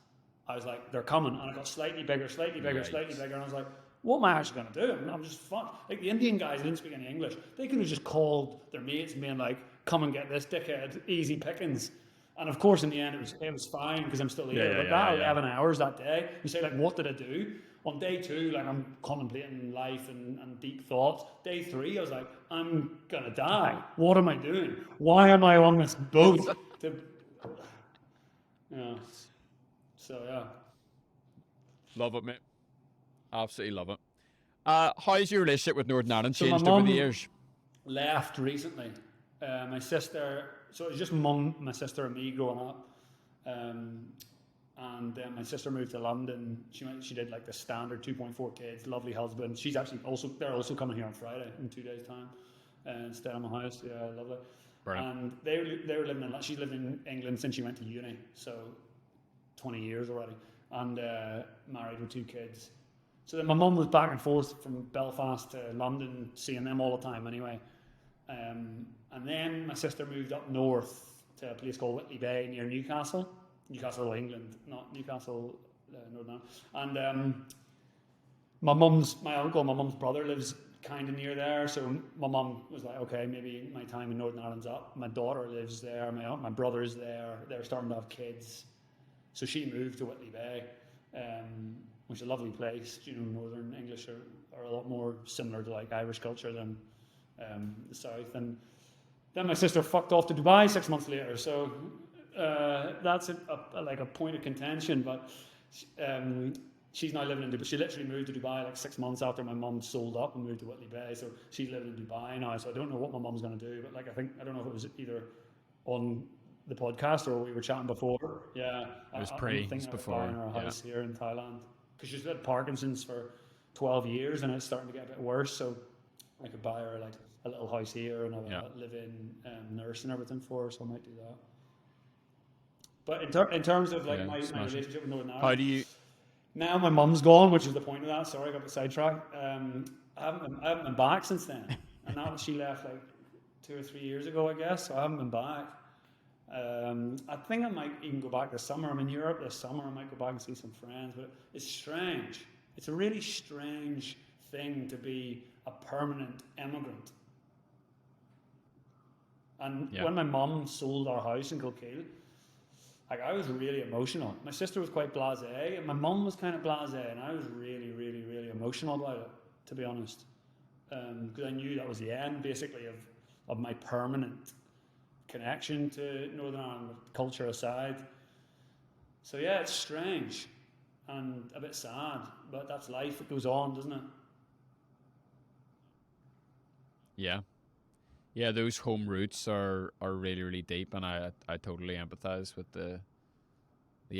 I was like, they're coming. And I got slightly bigger, slightly bigger, slightly bigger. And I was like, what am I actually going to do? I'm just fucked. Like, the Indian guys didn't speak any English. They could have just called their mates and been like, come and get this dickhead, easy pickings. And of course, in the end, it was fine because I'm still here. But that 11 hours that day, you say, like, what did I do? On day 2, like, I'm contemplating life and deep thoughts. Day 3, I was like, I'm going to die. What am I doing? Why am I on this boat? Yeah. So, yeah. Love it, mate. Absolutely love it. How's your relationship with Northern Ireland So my changed over mum the years? left recently. My sister, so it was just mum, my sister, and me growing up. And then my sister moved to London. She did like the standard 2.4 kids, lovely husband. She's actually they're also coming here on Friday in 2 days' time and staying in my house. Yeah, lovely. Brilliant. And they were living she's lived in England since she went to uni, so 20 years already, and married with 2 kids. So then my mum was back and forth from Belfast to London, seeing them all the time anyway. And then my sister moved up north to a place called Whitley Bay near Newcastle, England, not Newcastle, Northern Ireland. And my mum's brother lives kind of near there, so my mum was like, okay, maybe my time in Northern Ireland's up. My daughter lives there, my brother's there, they're starting to have kids. So she moved to Whitley Bay, which is a lovely place. You know, Northern English are a lot more similar to like Irish culture than the South. And then my sister fucked off to Dubai 6 months later. So that's like a point of contention. But she's now living in Dubai. She literally moved to Dubai like 6 months after my mum sold up and moved to Whitley Bay. So she's living in Dubai now. So I don't know what my mum's going to do. But like I don't know if it was either on the podcast or we were chatting before. Yeah, It was before. Buying her a house here in Thailand because she's had Parkinson's for 12 years and it's starting to get a bit worse. So I could buy her like a little house here and a live-in nurse and everything for her. So I might do that. But in terms of like my relationship with Northern Ireland, How do you? now my mum's gone, which is the point of that. Sorry, I got a bit sidetracked. I haven't been back since then, and she left like 2 or 3 years ago, I guess. So I haven't been back. I think I might even go back this summer. I'm in Europe this summer. I might go back and see some friends, but it's strange. It's a really strange thing to be a permanent immigrant. And when my mum sold our house in Kilkeel, like I was really emotional. My sister was quite blasé, and my mum was kind of blasé, and I was really, really, really emotional about it, to be honest, because I knew that was the end, basically, of my permanent connection to Northern Ireland, culture aside. So yeah, it's strange and a bit sad, but that's life. It goes on, doesn't it? Yeah, those home roots are really, really deep, and I totally empathize with the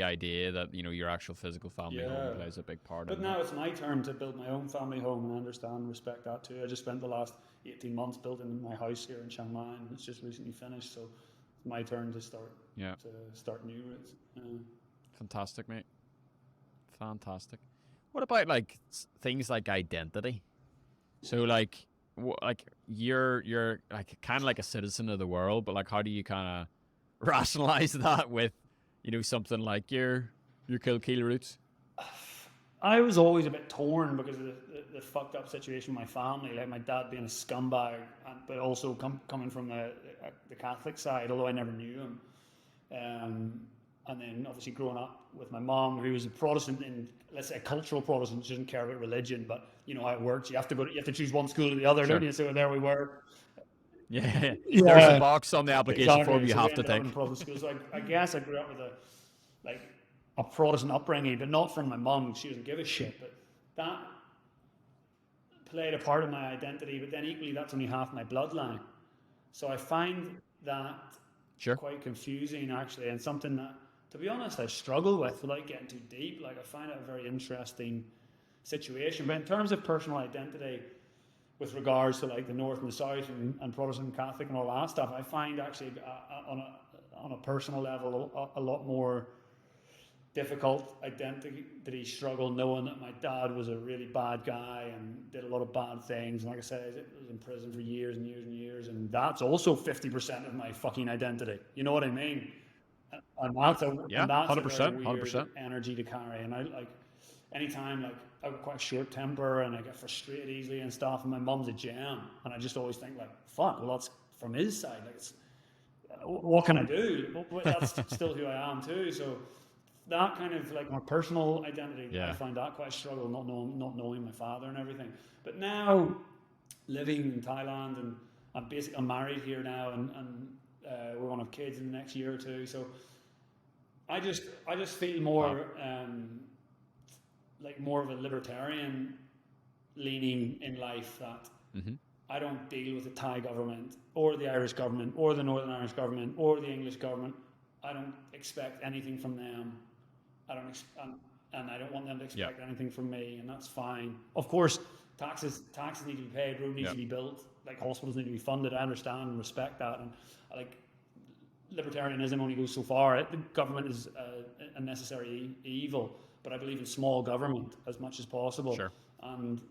idea that, you know, your actual physical family home plays a big part. But now it's my turn to build my own family home, and I understand and respect that too. I just spent the last 18 months building my house here in Chiang Mai, and it's just recently finished, so it's my turn to start new roots. Fantastic, mate. Fantastic. What about like things like identity? So like you're like kind of like a citizen of the world, but like how do you kind of rationalize that with, you know, something like your Kilkeel roots? I was always a bit torn because of the fucked up situation with my family, like my dad being a scumbag, but also coming from the Catholic side, although I never knew him. And then obviously growing up with my mom, who was a Protestant, and let's say a cultural Protestant, she doesn't care about religion, but you know how it works. You have to choose one school or the other, Sure. don't you? So there we were. Yeah. Yeah, There's a box on the application exactly. form you So we have to ended up take. in Protestant school. So I guess I grew up with a Protestant upbringing, but not from my mum. She doesn't give a shit. But that played a part of my identity. But then equally, that's only half my bloodline. So I find that Sure. quite confusing, actually, and something that, to be honest, I struggle with without getting too deep. Like, I find it a very interesting situation. But in terms of personal identity, with regards to like the North and the South and Protestant and Catholic and all that stuff, I find actually on a personal level a lot more difficult identity struggle, knowing that my dad was a really bad guy and did a lot of bad things. And like I said, he was in prison for years and years and years, and that's also 50% of my fucking identity. You know what I mean? And that's a Yeah, that's a 100%, very weird 100%. energy to carry. And I like anytime like I've got quite a short temper and I get frustrated easily and stuff. And my mum's a gem, and I just always think like, fuck, well that's from his side. Like, what can I do? But that's still who I am too. So that kind of like my personal identity, Yeah. I find that quite a struggle, not knowing my father and everything. But now living in Thailand, and I'm married here now, and we're going to have kids in the next year or two. So I just feel more like more of a libertarian leaning in life, that I don't deal with the Thai government or the Irish government or the Northern Irish government or the English government. I don't expect anything from them. And I don't want them to expect anything from me, and that's fine. Of course, taxes need to be paid, road needs to be built, like hospitals need to be funded. I understand and respect that, and like libertarianism only goes so far. The government is a necessary evil, but I believe in small government as much as possible. Sure. And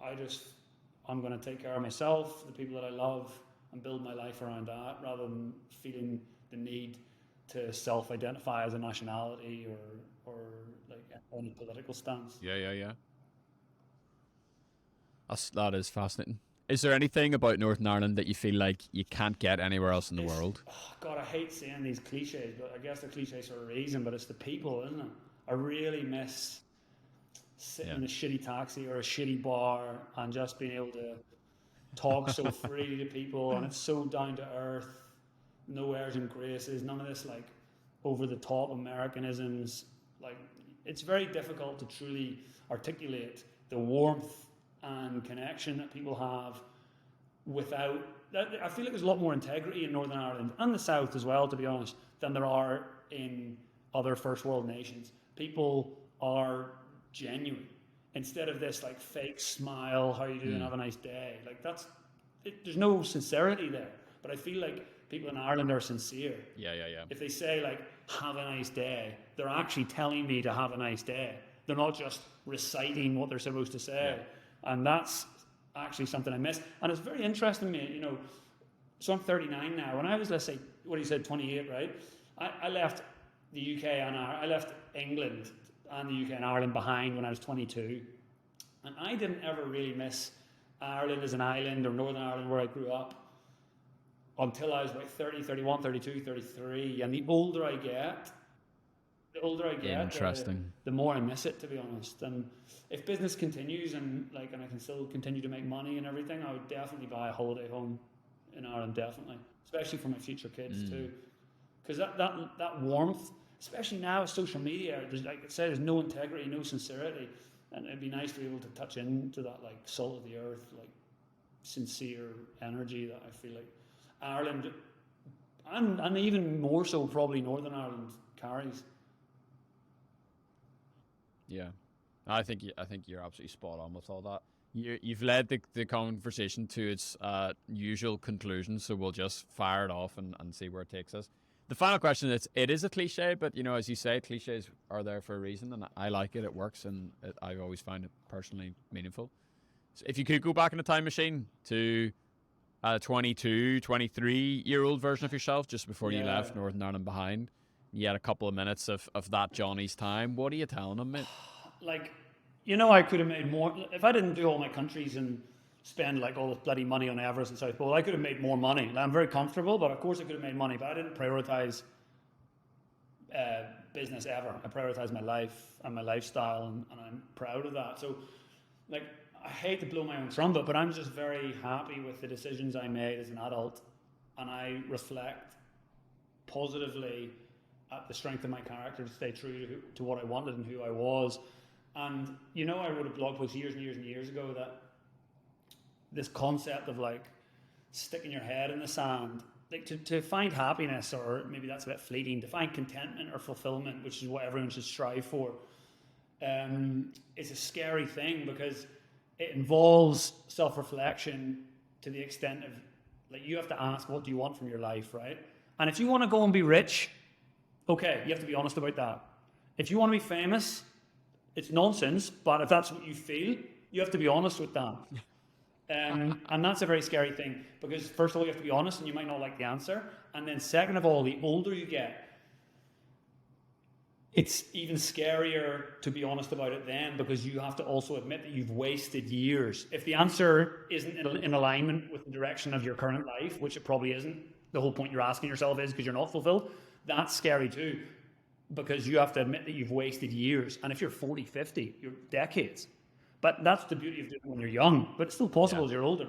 I'm going to take care of myself, the people that I love, and build my life around that, rather than feeling the need to self-identify as a nationality or like any political stance. Yeah. That is fascinating. Is there anything about Northern Ireland that you feel like you can't get anywhere else in the world? Oh God, I hate saying these cliches, but I guess they're cliches for a reason. But it's the people, isn't it? I really miss sitting in a shitty taxi or a shitty bar and just being able to talk so freely to people, and it's so down to earth, no airs and graces, none of this like over the top Americanisms. Like, it's very difficult to truly articulate the warmth and connection that people have without that. I feel like there's a lot more integrity in Northern Ireland and the South as well, to be honest, than there are in other first world nations. People are genuine instead of this like fake smile, how you doing, have a nice day. Like there's no sincerity there. But I feel like people in Ireland are sincere. Yeah. If they say like, have a nice day, they're actually telling me to have a nice day. They're not just reciting what they're supposed to say. And that's actually something I miss. And it's very interesting to me, you know, so I'm 39 now. When I was, let's say, what he said, 28, right? I left the UK and I left England and the UK and Ireland behind when I was 22. And I didn't ever really miss Ireland as an island, or Northern Ireland where I grew up, until I was about 30, 31, 32, 33. And the older I get, Interesting. the more I miss it, to be honest. And if business continues and I can still continue to make money and everything, I would definitely buy a holiday home in Ireland, definitely, especially for my future kids too. Because that warmth, especially now with social media, there's, like I said, there's no integrity, no sincerity, and it'd be nice to be able to touch into that like salt of the earth, like sincere energy that I feel like Ireland, and even more so probably Northern Ireland carries. Yeah, I think you're absolutely spot on with all that. You've led the conversation to its usual conclusion, so we'll just fire it off and see where it takes us. The final question is, it is a cliche, but, you know, as you say, cliches are there for a reason, and I like it. It works, and I've always found it personally meaningful. So if you could go back in a time machine to a 22, 23-year-old version of yourself just before you left Northern Ireland behind, you had a couple of minutes of that Johnny's time, what are you telling him, mate? Like, I could have made more if I didn't do all my countries and spend like all this bloody money on Everest and South Pole. I could have made more money. And I'm very comfortable, but of course I could have made money. But I didn't prioritize business ever. I prioritized my life and my lifestyle, and I'm proud of that. So, like, I hate to blow my own trumpet, but I'm just very happy with the decisions I made as an adult, and I reflect positively at the strength of my character to stay true to what I wanted and who I was. And I wrote a blog post years and years and years ago that this concept of like sticking your head in the sand, like to find happiness, or maybe that's a bit fleeting, to find contentment or fulfillment, which is what everyone should strive for, is a scary thing, because it involves self-reflection to the extent of, like, you have to ask, what do you want from your life, right? And if you want to go and be rich, okay, you have to be honest about that. If you want to be famous, it's nonsense, but if that's what you feel, you have to be honest with that. And that's a very scary thing, because first of all, you have to be honest, and you might not like the answer. And then second of all, the older you get, it's even scarier to be honest about it then, because you have to also admit that you've wasted years. If the answer isn't in alignment with the direction of your current life, which it probably isn't, the whole point you're asking yourself is because you're not fulfilled, that's scary too, because you have to admit that you've wasted years. And if you're 40, 50, you're decades. But that's the beauty of doing it when you're young. But it's still possible as you're older.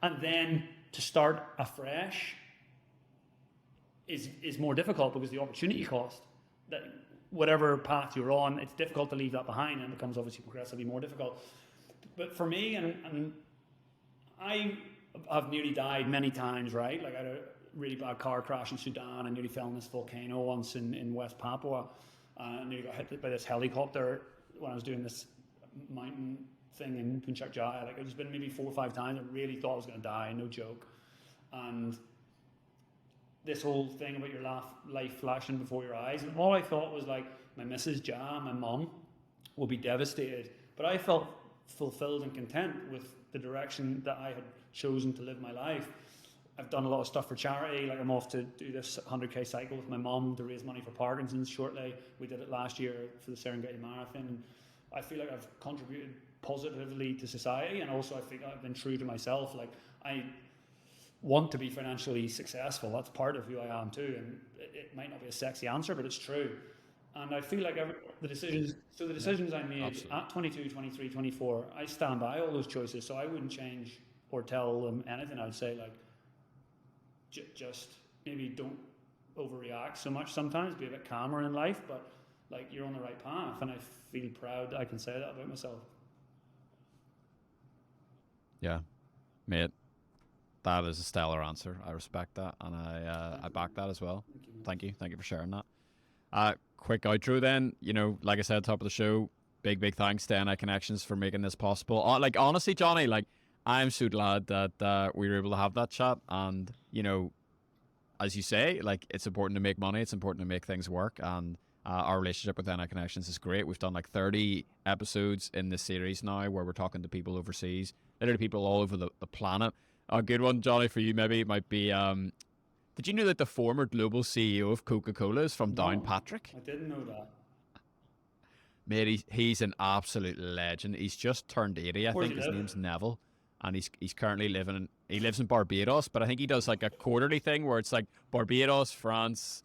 And then to start afresh is more difficult, because the opportunity cost, that whatever path you're on, it's difficult to leave that behind, and it becomes obviously progressively more difficult. But for me, and I have nearly died many times, right? Like, I had a really bad car crash in Sudan. I nearly fell in this volcano once in West Papua. I nearly got hit by this helicopter when I was doing this mountain thing in Puncak Jaya. Like, it's been maybe 4 or 5 times. I really thought I was going to die, no joke. And this whole thing about your life flashing before your eyes, and all I thought was, like, my Mrs. Ja, my mum, will be devastated. But I felt fulfilled and content with the direction that I had chosen to live my life. I've done a lot of stuff for charity. Like, I'm off to do this 100k cycle with my mum to raise money for Parkinson's shortly. We did it last year for the Serengeti Marathon. And I feel like I've contributed positively to society, and also I think I've been true to myself. Like, I want to be financially successful. That's part of who I am too, and it might not be a sexy answer, but it's true. And I feel like the decisions I made at 22, 23, 24, I stand by all those choices, so I wouldn't change or tell them anything. I would say, like, just maybe don't overreact so much sometimes, be a bit calmer in life, but, like, you're on the right path, and I feel proud that I can say that about myself. Yeah, mate, that is a stellar answer. I respect that, and I back that as well. Thank you for sharing that. Quick outro then. Like I said at the top of the show, big thanks to NI Connections for making this possible. Like, honestly, Johnny, like, I'm so glad that we were able to have that chat, and as you say, like, it's important to make money, it's important to make things work, and our relationship with NI Connections is great. We've done like 30 episodes in this series now, where we're talking to people overseas, literally people all over the planet. A good one, Johnny, for you maybe might be, did you know that the former global CEO of Coca-Cola is from Downpatrick? I didn't know that. Mate, he's an absolute legend. He's just turned 80, I think. His name's Neville. And he's currently he lives in Barbados, but I think he does like a quarterly thing where it's like Barbados, France,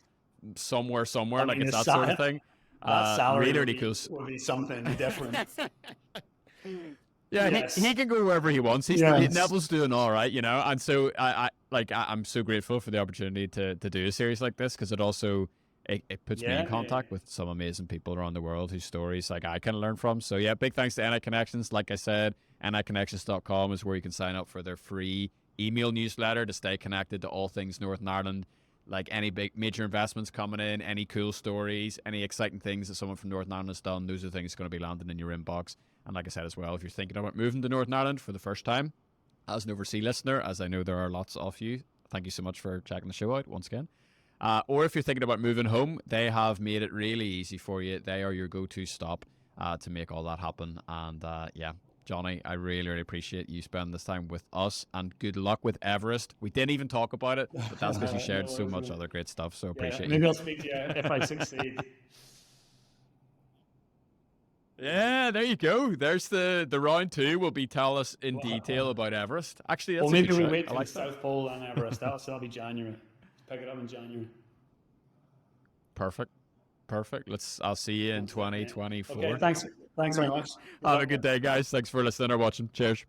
somewhere, I mean, like, it's that sort of thing. That salary really cool. Would be something different. Yeah, yes. he can go wherever he wants. Neville's doing all right, and so I'm so grateful for the opportunity to do a series like this, because it also it puts me in contact with some amazing people around the world whose stories, like, I can learn from. So yeah, big thanks to NI Connections. Like I said, niconnections.com is where you can sign up for their free email newsletter to stay connected to all things Northern Ireland. Like, any big major investments coming in, any cool stories, any exciting things that someone from Northern Ireland has done, those are things going to be landing in your inbox. And like I said as well, if you're thinking about moving to Northern Ireland for the first time as an overseas listener, as I know there are lots of you, thank you so much for checking the show out once again. Or if you're thinking about moving home, they have made it really easy for you. They are your go-to stop to make all that happen. And Johnny, I really, really appreciate you spending this time with us, and good luck with Everest. We didn't even talk about it, but that's because you shared No so worries, much mate. other great stuff. So Yeah, appreciate maybe you. I'll speak to you if I succeed. Yeah, there you go. There's the round two. Will be tell us in detail about Everest. Actually, Well, that's a good maybe we shout. wait I for the like that. South Pole and Everest. That'll be January. Pick it up in January. Perfect. Perfect. I'll see you in Sounds good, mate. Okay, 2024. thanks. Thanks very much. Good Have a luck. good day, guys. Thanks for listening or watching. Cheers.